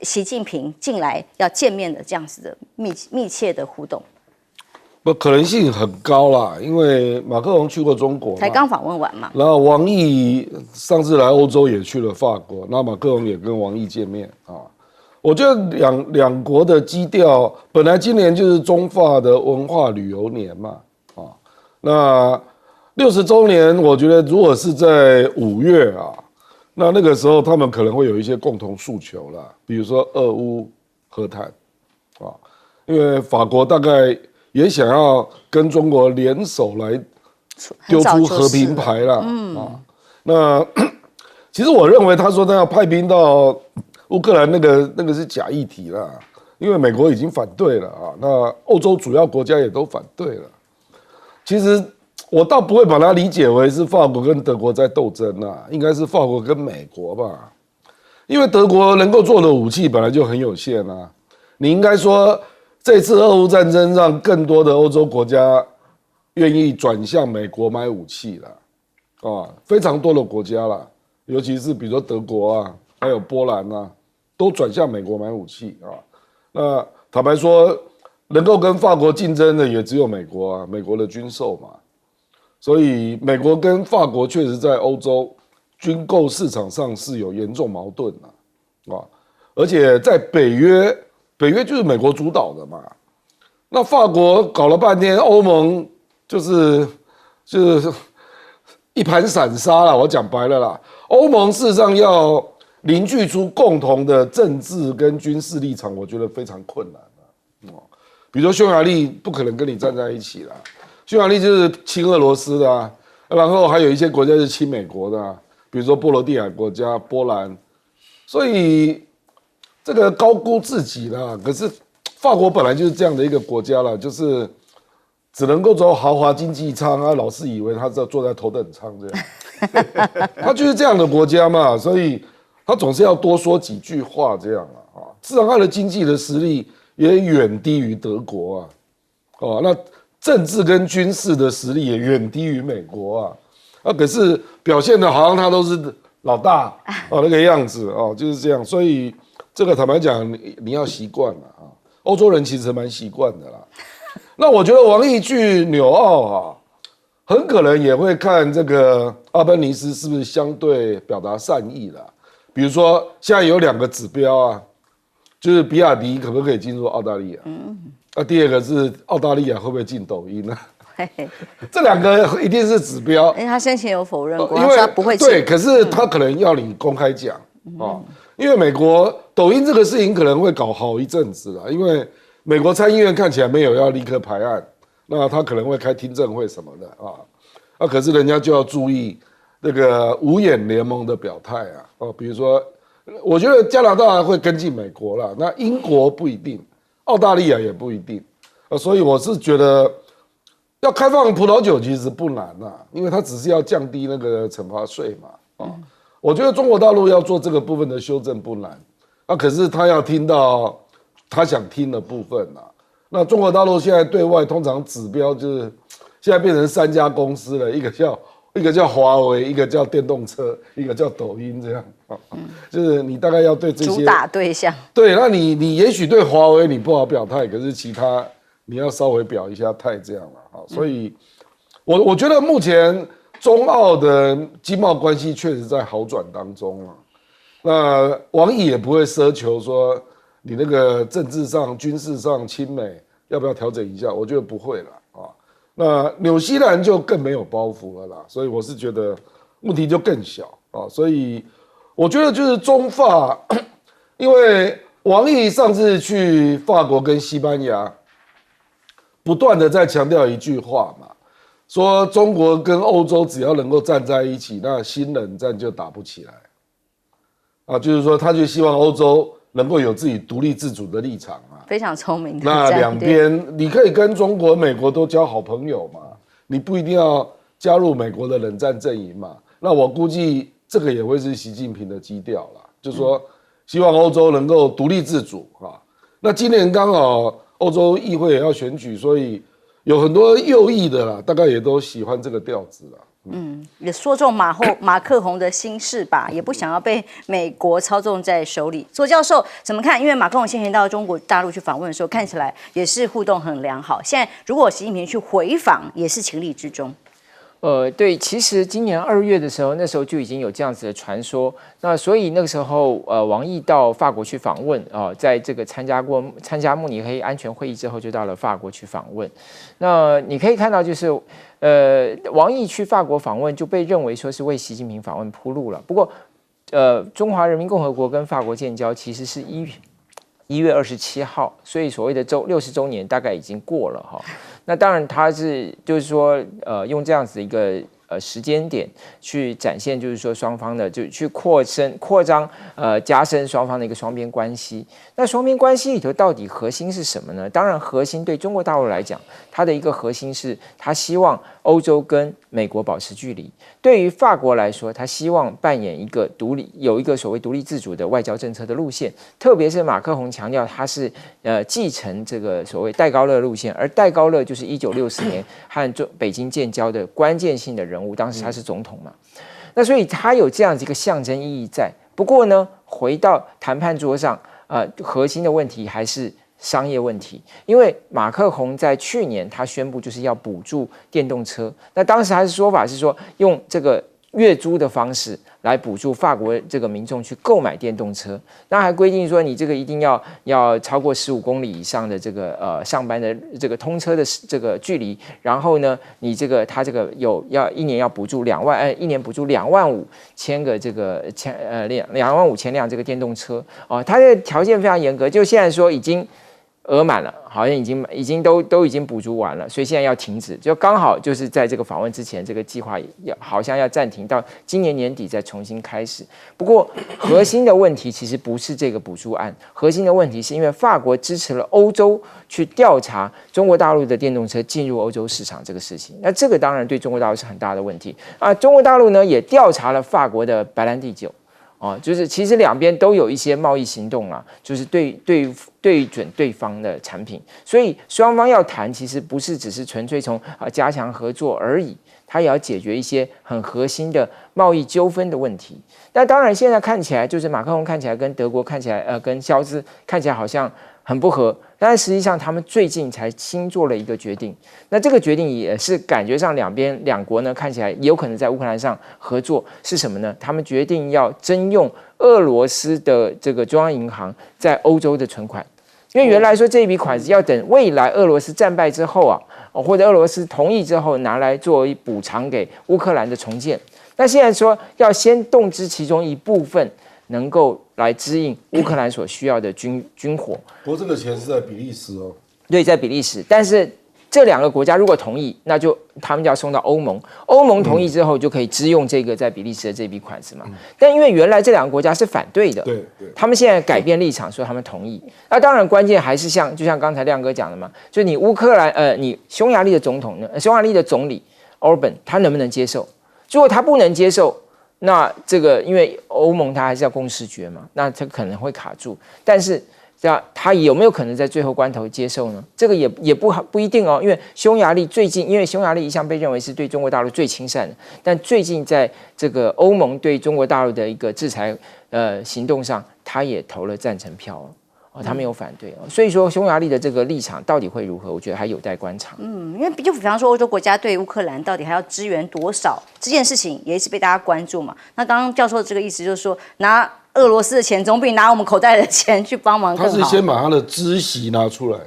习近平近来要见面的这样子的密切的互动，不可能性很高啦，因为马克宏去过中国，才刚访问完嘛。然后王毅上次来欧洲也去了法国，那马克宏也跟王毅见面啊。我觉得两国的基调，本来今年就是中法的文化旅游年嘛，啊，那60周年，我觉得如果是在5月啊，那个时候他们可能会有一些共同诉求啦，比如说俄乌和谈，啊，因为法国大概也想要跟中国联手来丢出和平牌啦，啊，那其实我认为他说他要派兵到乌克兰那个是假议题啦，因为美国已经反对了啊，那欧洲主要国家也都反对了。其实我倒不会把它理解为是法国跟德国在斗争啊，应该是法国跟美国吧，因为德国能够做的武器本来就很有限啊。你应该说这次俄乌战争让更多的欧洲国家愿意转向美国买武器了啊，非常多的国家啦，尤其是比如说德国啊，还有波兰啊。都转向美国买武器啊，那坦白说，能够跟法国竞争的也只有美国啊，美国的军售嘛，所以美国跟法国确实在欧洲军购市场上是有严重矛盾的啊，而且在北约就是美国主导的嘛，那法国搞了半天，欧盟就是一盘散沙啦，我讲白了啦，欧盟事实上要凝聚出共同的政治跟军事立场，我觉得非常困难比如说匈牙利不可能跟你站在一起啦，匈牙利就是亲俄罗斯的啊，然后还有一些国家是亲美国的啊，比如说波罗的海国家波兰，所以这个高估自己啦。可是法国本来就是这样的一个国家啦，就是只能够走豪华经济舱啊，老是以为他是坐在头等舱这样，他就是这样的国家嘛，所以。他总是要多说几句话这样啊，事实上他的经济的实力也远低于德国啊，那政治跟军事的实力也远低于美国啊，可是表现的好像他都是老大那个样子就是这样，所以这个坦白讲你要习惯了啊，欧洲人其实蛮习惯的啦。那我觉得王毅去纽澳很可能也会看这个阿班尼斯是不是相对表达善意啦。比如说，现在有2个指标啊，就是比亚迪可不可以进入澳大利亚？第2个是澳大利亚会不会进抖音呢？这2个一定是指标。因为他先前有否认过，因为他不会进。对，可是他可能要你公开讲因为美国抖音这个事情可能会搞好一阵子啦，因为美国参议院看起来没有要立刻排案，那他可能会开听证会什么的可是人家就要注意。那个五眼联盟的表态比如说，我觉得加拿大会跟进美国啦，那英国不一定，澳大利亚也不一定所以我是觉得要开放葡萄酒其实不难因为它只是要降低那个惩罚税嘛我觉得中国大陆要做这个部分的修正不难可是他要听到他想听的部分那中国大陆现在对外通常指标就是现在变成3家公司了，一个叫华为，一个叫电动车，一个叫抖音，这样就是你大概要对这些主打对象。对，那你也许对华为你不好表态，可是其他你要稍微表一下态，这样了所以我觉得目前中澳的经贸关系确实在好转当中那王毅也不会奢求说你那个政治上、军事上亲美要不要调整一下，我觉得不会了那纽西兰就更没有包袱了啦，所以我是觉得问题就更小所以我觉得就是中法，因为王毅上次去法国跟西班牙，不断的在强调一句话嘛，说中国跟欧洲只要能够站在一起，那新冷战就打不起来就是说他就希望欧洲能够有自己独立自主的立场啊。非常聪明的那战两边你可以跟中国、美国都交好朋友嘛，你不一定要加入美国的冷战阵营嘛。那我估计这个也会是习近平的基调啦，就是说希望欧洲能够独立自主啊。那今年刚好欧洲议会也要选举，所以有很多右翼的啦，大概也都喜欢这个调子啦。也说中马克宏的心事吧，也不想要被美国操纵在手里。左教授怎么看？因为马克宏先前到中国大陆去访问的时候，看起来也是互动很良好。现在如果习近平去回访，也是情理之中。对，其实今年2月的时候，那时候就已经有这样子的传说。那所以那个时候，王毅到法国去访问啊，在这个参加慕尼黑安全会议之后，就到了法国去访问。那你可以看到，就是王毅去法国访问，就被认为说是为习近平访问铺路了。不过，中华人民共和国跟法国建交其实是1月27号，所以所谓的60周年大概已经过了哈。那当然，他是就是说，用这样子一个时间点去展现，就是说双方的就去扩张加深双方的一个双边关系。那双边关系里头到底核心是什么呢？当然，核心对中国大陆来讲，它的一个核心是它希望欧洲跟美国保持距离。对于法国来说，他希望扮演一个有一个所谓独立自主的外交政策的路线。特别是马克宏强调，他是继承这个所谓戴高乐路线，而戴高乐就是1964年和北京建交的关键性的人物，当时他是总统嘛。那所以他有这样子一个象征意义在。不过呢，回到谈判桌上，核心的问题还是商业问题，因为马克宏在去年他宣布就是要补助电动车，那当时他的说法是说用这个月租的方式来补助法国这个民众去购买电动车，那还规定说你这个一定要超过15公里以上的这个上班的这个通车的这个距离，然后呢，你他这个要一年要补助一年补助25000个这个25000辆这个电动车哦，它的条件非常严格，就现在说已经额满了，好像已经都已经补助完了，所以现在要停止，就刚好就是在这个访问之前，这个计划好像要暂停到今年年底再重新开始。不过核心的问题其实不是这个补助案，核心的问题是因为法国支持了欧洲去调查中国大陆的电动车进入欧洲市场这个事情，那这个当然对中国大陆是很大的问题啊。中国大陆呢也调查了法国的白兰地酒。就是其实两边都有一些贸易行动啊，就是对准对方的产品，所以双方要谈，其实不是只是纯粹从加强合作而已，它也要解决一些很核心的贸易纠纷的问题。那当然，现在看起来就是马克宏看起来跟德国看起来跟肖兹看起来好像很不合，但是实际上他们最近才新做了一个决定。那这个决定也是感觉上两国呢看起来也有可能在乌克兰上合作，是什么呢？他们决定要征用俄罗斯的这个中央银行在欧洲的存款，因为原来说这一笔款子要等未来俄罗斯战败之后啊，或者俄罗斯同意之后拿来作为补偿给乌克兰的重建。那现在说要先动支其中一部分，能够来支应乌克兰所需要的军火。不过这个钱是在比利时哦。对，在比利时，但是这两个国家如果同意，那就他们就要送到欧盟，欧盟同意之后就可以支用这个在比利时的这笔款子嘛。但因为原来这两个国家是反对的，对，他们现在改变立场，说他们同意。那当然关键还是就像刚才亮哥讲的嘛，就你乌克兰你匈牙利的总统呢，匈牙利的总理 Orban 他能不能接受？如果他不能接受，那这个因为欧盟它还是要共识决嘛，那它可能会卡住。但是他有没有可能在最后关头接受呢？这个也不一定哦，因为匈牙利最近，因为匈牙利一向被认为是对中国大陆最亲善的，但最近在这个欧盟对中国大陆的一个制裁行动上，他也投了赞成票哦，他没有反对哦，所以说匈牙利的这个立场到底会如何，我觉得还有待观察。因为就比方说欧洲国家对乌克兰到底还要支援多少这件事情，也一直被大家关注嘛。那刚刚教授这个意思就是说，拿俄罗斯的钱总比拿我们口袋的钱去帮忙更好。他是先把他的孳息拿出来，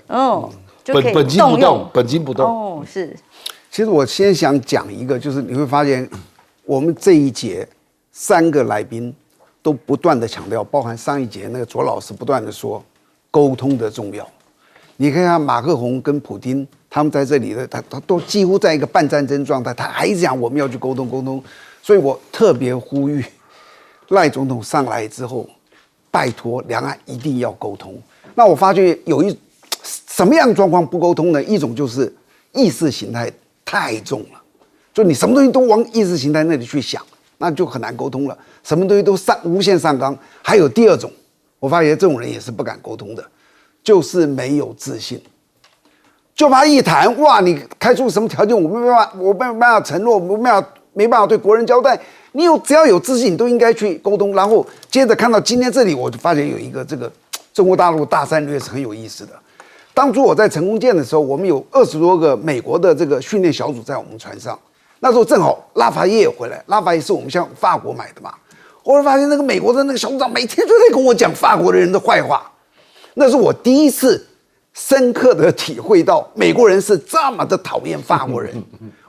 就可以本金不动，本金不动。哦，是。其实我先想讲一个，就是你会发现，我们这一节3个来宾都不断的强调，包含上一节那个左老师不断的说沟通的重要。你看看马克宏跟普丁，他们在这里的他都几乎在一个半战争状态，他还讲我们要去沟通。所以我特别呼吁赖总统上来之后，拜托两岸一定要沟通。那我发觉有什么样的状况不沟通呢？一种就是意识形态太重了，就你什么东西都往意识形态那里去想，那就很难沟通了。什么东西都无限上纲。还有第二种，我发觉这种人也是不敢沟通的，就是没有自信。就怕一谈，哇，你开出什么条件，我没办法承诺，我没办法对国人交代。你只要有自信，你都应该去沟通。然后接着看到今天这里，我就发现有一个这个中国大陆大战略是很有意思的。当初我在成功舰的时候，我们有20多个美国的这个训练小组在我们船上。那时候正好拉法叶回来，拉法叶是我们向法国买的嘛。后来发现那个美国的那个小组长每天都在跟我讲法国的人的坏话，那是我第一次深刻的体会到美国人是这么的讨厌法国人。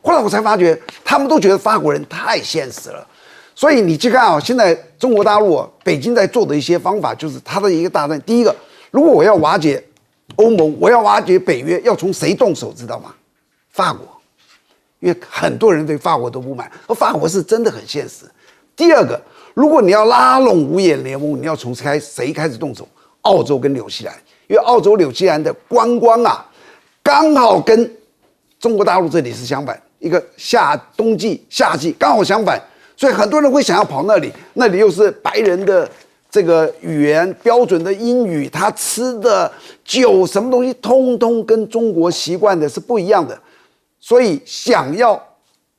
后来我才发觉，他们都觉得法国人太现实了。所以你去看啊，现在中国大陆北京在做的一些方法，就是他的一个大战。第一个，如果我要瓦解欧盟，我要瓦解北约，要从谁动手，知道吗？法国，因为很多人对法国都不满，而法国是真的很现实。第二个，如果你要拉拢五眼联盟，你要从谁开始动手？澳洲跟纽西兰，因为澳洲、纽西兰的观光刚好跟中国大陆这里是相反，一个冬季、夏季刚好相反。所以很多人会想要跑那里，那里又是白人的这个语言标准的英语，他吃的酒什么东西，通通跟中国习惯的是不一样的。所以想要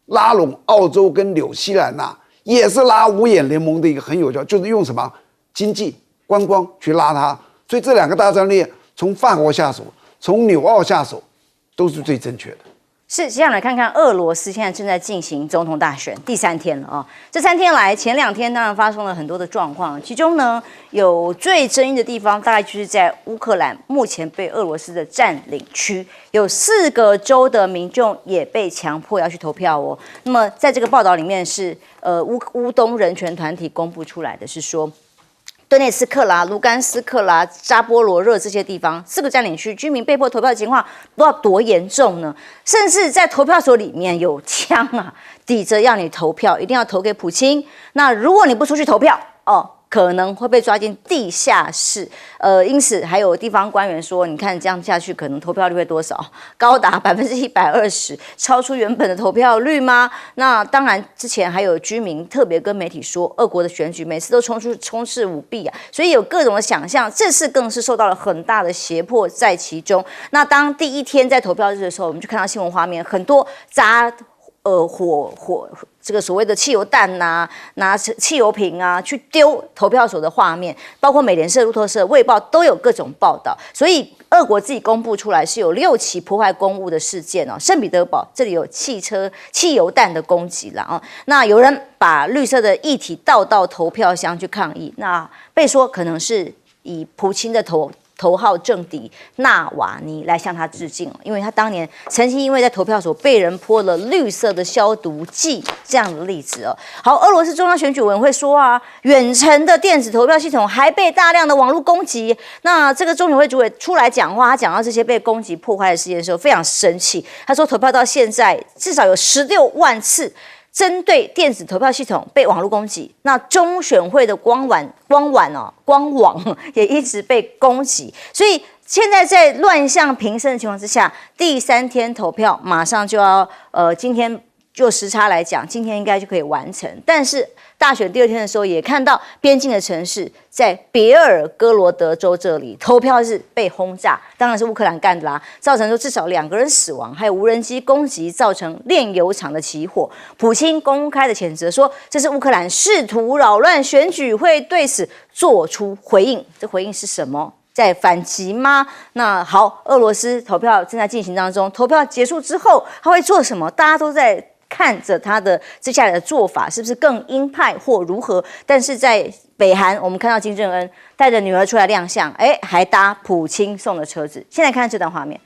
拉拢澳洲跟纽西兰也是拉五眼联盟的一个很有效，就是用什么经济观光去拉它。所以这两个大战略，从法国下手，从纽澳下手，都是最正确的。是，接下来看看俄罗斯现在正在进行总统大选第3天了啊。这3天来，前2天当然发生了很多的状况，其中呢有最争议的地方，大概就是在乌克兰目前被俄罗斯的占领区，有4个州的民众也被强迫要去投票哦。那么在这个报道里面是乌东人权团体公布出来的是说，顿涅茨克啦、卢甘斯克啦、扎波罗热这些地方4个占领区居民被迫投票的情况都要多严重呢？甚至在投票所里面有枪抵着要你投票，一定要投给普京。那如果你不出去投票可能会被抓进地下室。因此还有地方官员说，你看这样下去，可能投票率会多少？高达120%，超出原本的投票率吗？那当然，之前还有居民特别跟媒体说，俄国的选举每次都充斥舞弊所以有各种的想象。这次更是受到了很大的胁迫在其中。那当第1天在投票日的时候，我们就看到新闻画面，很多砸这个所谓的汽油弹拿汽油瓶去丢投票所的画面，包括美联社、路透社、卫报都有各种报道。所以俄国自己公布出来是有6起破坏公物的事件圣彼得堡这里有汽油弹的攻击了那有人把绿色的液体倒到投票箱去抗议，那被说可能是以普京的头号政敌纳瓦尼来向他致敬，因为他当年曾经因为在投票所被人泼了绿色的消毒剂这样的例子好，俄罗斯中央选举委员会说远程的电子投票系统还被大量的网络攻击。那这个中选会主委出来讲话，他讲到这些被攻击破坏的事件的时候非常生气，他说投票到现在至少有16万次针对电子投票系统被网络攻击，那中选会的官网也一直被攻击，所以现在在乱象频生的情况之下，第3天投票马上就要今天就时差来讲，今天应该就可以完成。但是大选第2天的时候，也看到边境的城市在别尔哥罗德州这里投票日被轰炸，当然是乌克兰干的啦，造成说至少2个人死亡，还有无人机攻击造成炼油厂的起火。普京公开的谴责说，这是乌克兰试图扰乱选举，会对此做出回应。这回应是什么？在反击吗？那好，俄罗斯投票正在进行当中，投票结束之后他会做什么？大家都在看着他的接下来的做法是不是更鹰派或如何。但是在北韩，我们看到金正恩带着女儿出来亮相，还搭普京送的车子。现在看这段画面，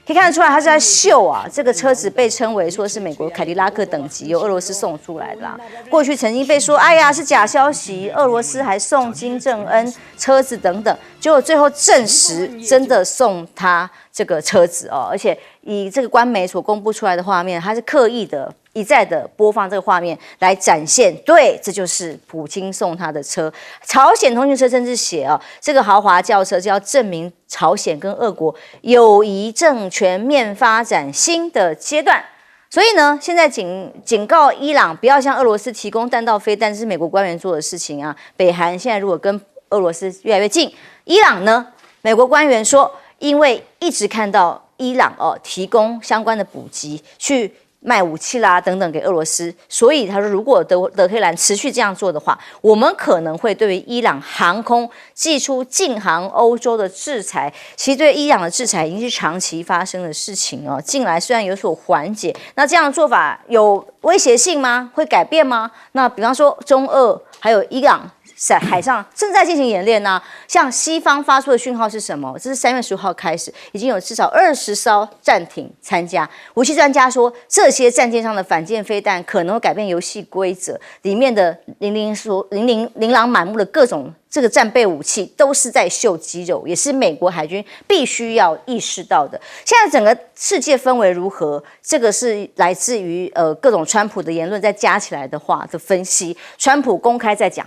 可以看得出来他是在秀这个车子被称为说是美国凯迪拉克等级，由俄罗斯送出来的过去曾经被说是假消息，俄罗斯还送金正恩车子等等，结果最后证实真的送他这个车子而且以这个官媒所公布出来的画面，他是刻意的一再的播放这个画面来展现，对，这就是普京送他的车。朝鲜通讯社甚至写啊，这个豪华轿车就要证明朝鲜跟俄国友谊正全面发展新的阶段。所以呢，现在警告伊朗不要向俄罗斯提供弹道飞弹，这是美国官员做的事情啊。北韩现在如果跟俄罗斯越来越近，伊朗呢，美国官员说，因为一直看到伊朗提供相关的补给去卖武器啦等等给俄罗斯，所以他说，如果德黑兰持续这样做的话，我们可能会对于伊朗航空祭出禁航欧洲的制裁。其实对伊朗的制裁已经是长期发生的事情哦。近来虽然有所缓解，那这样的做法有威胁性吗？会改变吗？那比方说中俄还有伊朗在海上正在进行演练呢，向西方发出的讯号是什么？这是3月15号开始，已经有至少20艘战艇参加。武器专家说，这些战舰上的反舰飞弹可能会改变游戏规则，里面的琳琅满目的各种这个战备武器都是在秀肌肉，也是美国海军必须要意识到的。现在整个世界氛围如何？这个是来自于各种川普的言论再加起来的话的分析。川普公开在讲，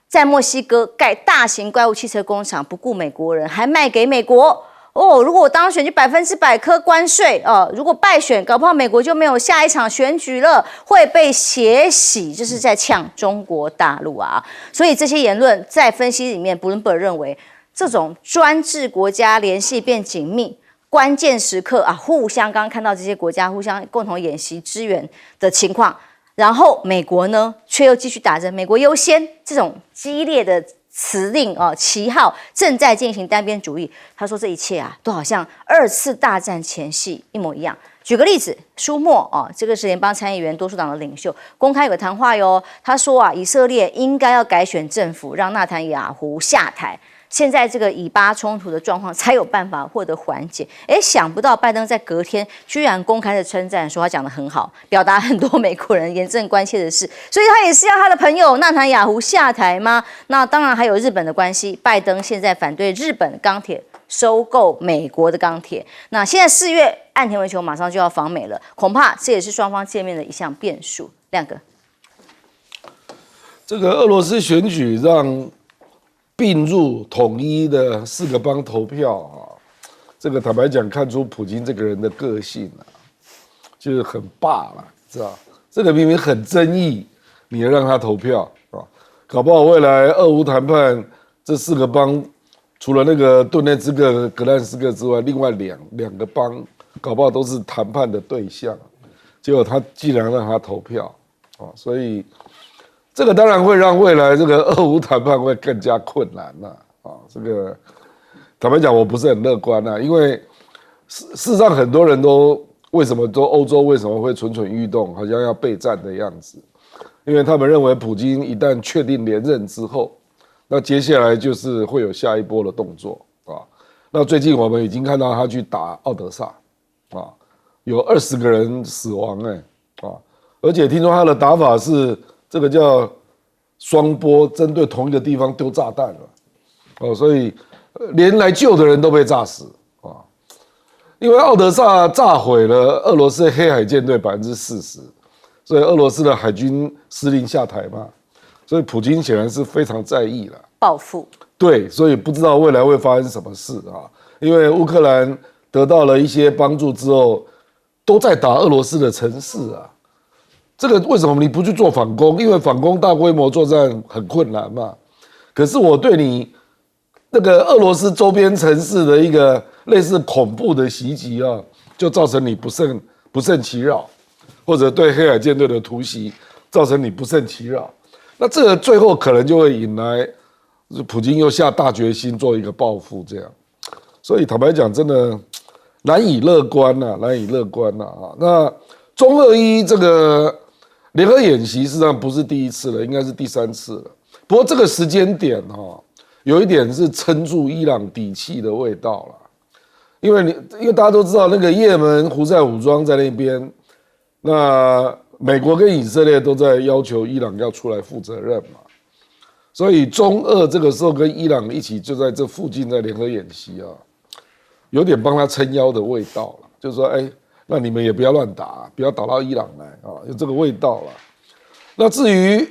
在墨西哥盖大型怪物汽车工厂，不顾美国人，还卖给美国。如果我当选就100%科关税如果败选，搞不好美国就没有下一场选举了，会被血洗，这是在呛中国大陆啊。所以这些言论在分析里面，Bloomberg认为这种专制国家联系变紧密，关键时刻互相刚刚看到这些国家互相共同演习支援的情况。然后美国呢，却又继续打着美国优先这种激烈的辞令旗号，正在进行单边主义。他说这一切都好像2次大战前夕一模一样。举个例子，舒默这个是联邦参议员多数党的领袖，公开有个谈话哟。他说以色列应该要改选政府，让纳坦雅胡下台。现在这个以巴冲突的状况才有办法获得缓解。想不到拜登在隔天居然公开的称赞说他讲得很好，表达很多美国人严正关切的事，所以他也是要他的朋友纳坦雅胡下台吗？那当然还有日本的关系，拜登现在反对日本钢铁收购美国的钢铁。那现在4月岸田文雄马上就要访美了，恐怕这也是双方见面的一项变数。亮哥，这个俄罗斯选举让并入统一的4个邦投票这个坦白讲，看出普京这个人的个性就是很霸了，知道？这个明明很争议，你也让他投票搞不好未来俄乌谈判这4个邦，除了那个顿涅茨克、格兰斯克之外，另外两个邦搞不好都是谈判的对象。结果他既然让他投票所以这个当然会让未来这个俄乌谈判会更加困难这个坦白讲，我不是很乐观因为事实上很多人都欧洲为什么会蠢蠢欲动，好像要备战的样子，因为他们认为普京一旦确定连任之后，那接下来就是会有下一波的动作那最近我们已经看到他去打奥德萨有20个人死亡而且听说他的打法是这个叫双波，针对同一个地方丢炸弹了所以连来救的人都被炸死因为奥德萨炸毁了俄罗斯黑海舰队40%，所以俄罗斯的海军司令下台嘛，所以普京显然是非常在意了报复。对，所以不知道未来会发生什么事因为乌克兰得到了一些帮助之后，都在打俄罗斯的城市这个为什么你不去做反攻？因为反攻大规模作战很困难嘛。可是我对你那个俄罗斯周边城市的一个类似恐怖的袭击就造成你不胜其扰，或者对黑海舰队的突袭造成你不胜其扰。那这个最后可能就会引来普京又下大决心做一个报复，这样。所以坦白讲，真的难以乐观难以乐观那中俄伊这个联合演习事实上不是第一次了，应该是第3次了。不过这个时间点有一点是撑住伊朗底气的味道了，因为大家都知道那个也门胡塞武装在那边，那美国跟以色列都在要求伊朗要出来负责任嘛，所以中俄这个时候跟伊朗一起就在这附近在联合演习有点帮他撑腰的味道了，就是说那你们也不要乱打，不要打到伊朗来啊，有这个味道了。那至于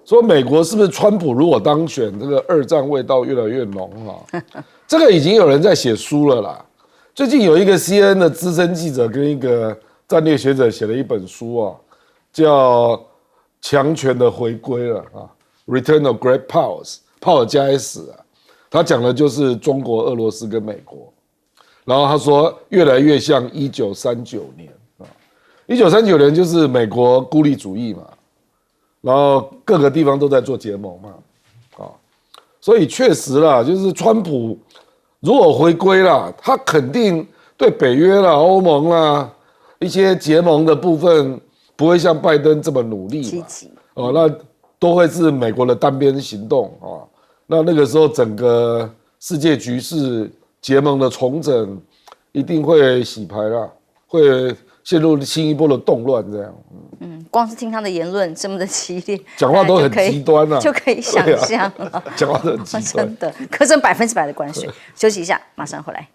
说美国是不是川普如果当选，这个二战味道越来越浓啊？这个已经有人在写书了啦。最近有一个 CNN 的资深记者跟一个战略学者写了一本书啊，叫《强权的回归》了啊 ，Return of Great Powers， Power 加 S 啊，他讲的就是中国、俄罗斯跟美国。然后他说，越来越像1939年啊，1939年就是美国孤立主义嘛。然后各个地方都在做结盟嘛，啊，所以确实啦，就是川普如果回归啦，他肯定对北约啦、欧盟啦一些结盟的部分不会像拜登这么努力嘛，哦，那都会是美国的单边行动啊。那个时候整个世界局势结盟的重整一定会洗牌啦，会陷入新一波的动乱这样。光是听他的言论这么的激烈，讲话都很极端啊，就可以想象了。讲话都很极端，真的苛征100%的关税。休息一下，马上回来。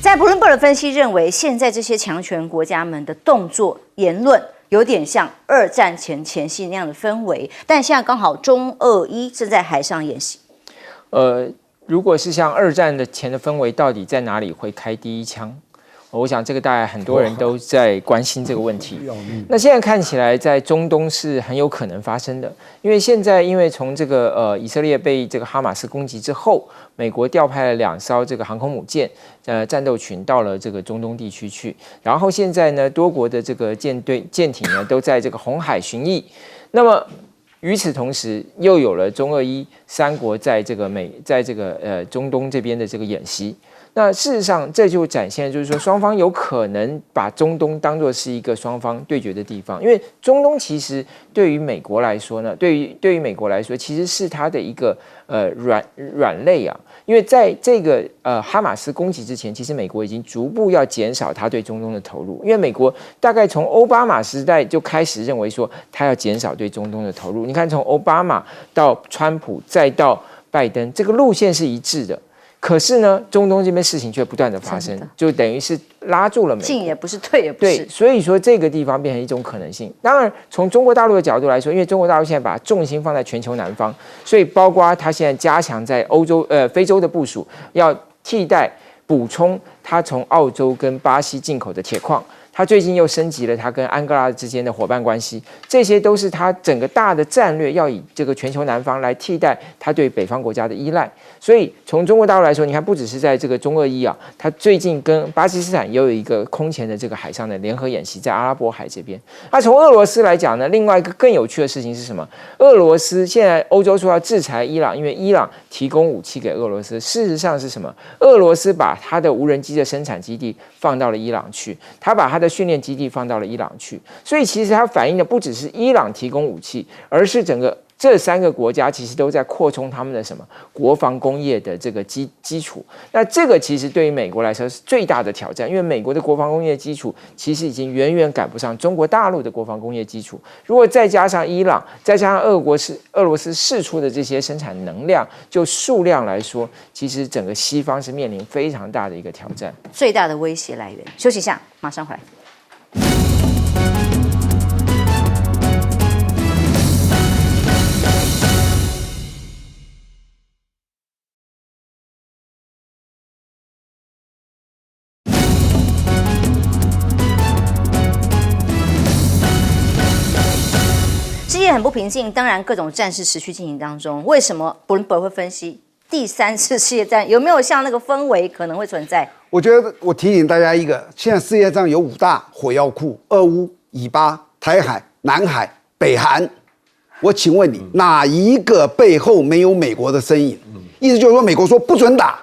在Bloomberg的分析认为，现在这些强权国家们的动作、言论有点像二战前夕那样的氛围，但现在刚好中俄伊正在海上演习。如果是像二战的前的氛围，到底在哪里会开第一枪？我想这个大概很多人都在关心这个问题。那现在看起来，在中东是很有可能发生的，因为现在从这个以色列被这个哈马斯攻击之后，美国调派了2艘这个航空母舰战斗群到了这个中东地区去，然后现在呢，多国的这个舰艇呢都在这个红海巡弋。那么与此同时，又有了中俄伊3国在这个中东这边的这个演习。那事实上，这就展现就是说，双方有可能把中东当作是一个双方对决的地方，因为中东其实对于美国来说呢，对于美国来说，其实是它的一个软肋啊。因为在这个哈马斯攻击之前，其实美国已经逐步要减少它对中东的投入，因为美国大概从奥巴马时代就开始认为说，它要减少对中东的投入。你看，从奥巴马到川普再到拜登，这个路线是一致的。可是呢，中东这边事情却不断的发生，就等于是拉住了美国，进也不是，退也不是。对，所以说这个地方变成一种可能性。当然，从中国大陆的角度来说，因为中国大陆现在把重心放在全球南方，所以包括它现在加强在非洲的部署，要替代补充它从澳洲跟巴西进口的铁矿。他最近又升级了他跟安哥拉之间的伙伴关系，这些都是他整个大的战略，要以这个全球南方来替代他对北方国家的依赖。所以从中国大陆来说，你看不只是在这个中俄伊啊，他最近跟巴基斯坦也有一个空前的这个海上的联合演习，在阿拉伯海这边。那从俄罗斯来讲呢，另外一个更有趣的事情是什么？俄罗斯现在欧洲说要制裁伊朗，因为伊朗提供武器给俄罗斯。事实上是什么？俄罗斯把他的无人机的生产基地放到了伊朗去，他把他的训练基地放到了伊朗去，所以其实它反映的不只是伊朗提供武器，而是整个这3个国家其实都在扩充他们的什么国防工业的这个基础。那这个其实对于美国来说是最大的挑战，因为美国的国防工业基础其实已经远远赶不上中国大陆的国防工业基础。如果再加上伊朗，再加上俄罗斯释出的这些生产能量，就数量来说，其实整个西方是面临非常大的一个挑战，最大的威胁来源。休息一下，马上回来。世界很不平静，当然各种战事持续进行当中。为什么Bloomberg会分析第3次世界战有没有像那个氛围可能会存在？我觉得我提醒大家一个，现在世界上有5大火药库：俄乌、以巴、台海、南海、北韩。我请问你，哪一个背后没有美国的身影？意思就是说，美国说不准打，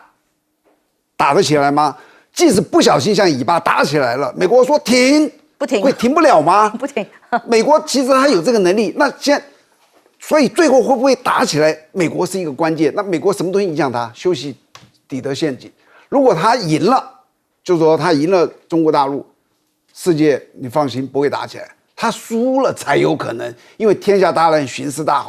打得起来吗？即使不小心像以巴打起来了，美国说停，不停，会停不了吗？不停。美国其实它有这个能力，那现在，所以最后会不会打起来？美国是一个关键。那美国什么东西影响它？休息底德陷阱。如果他赢了，就是说他赢了中国大陆，世界你放心不会打起来，他输了才有可能，因为天下大乱，形势大好。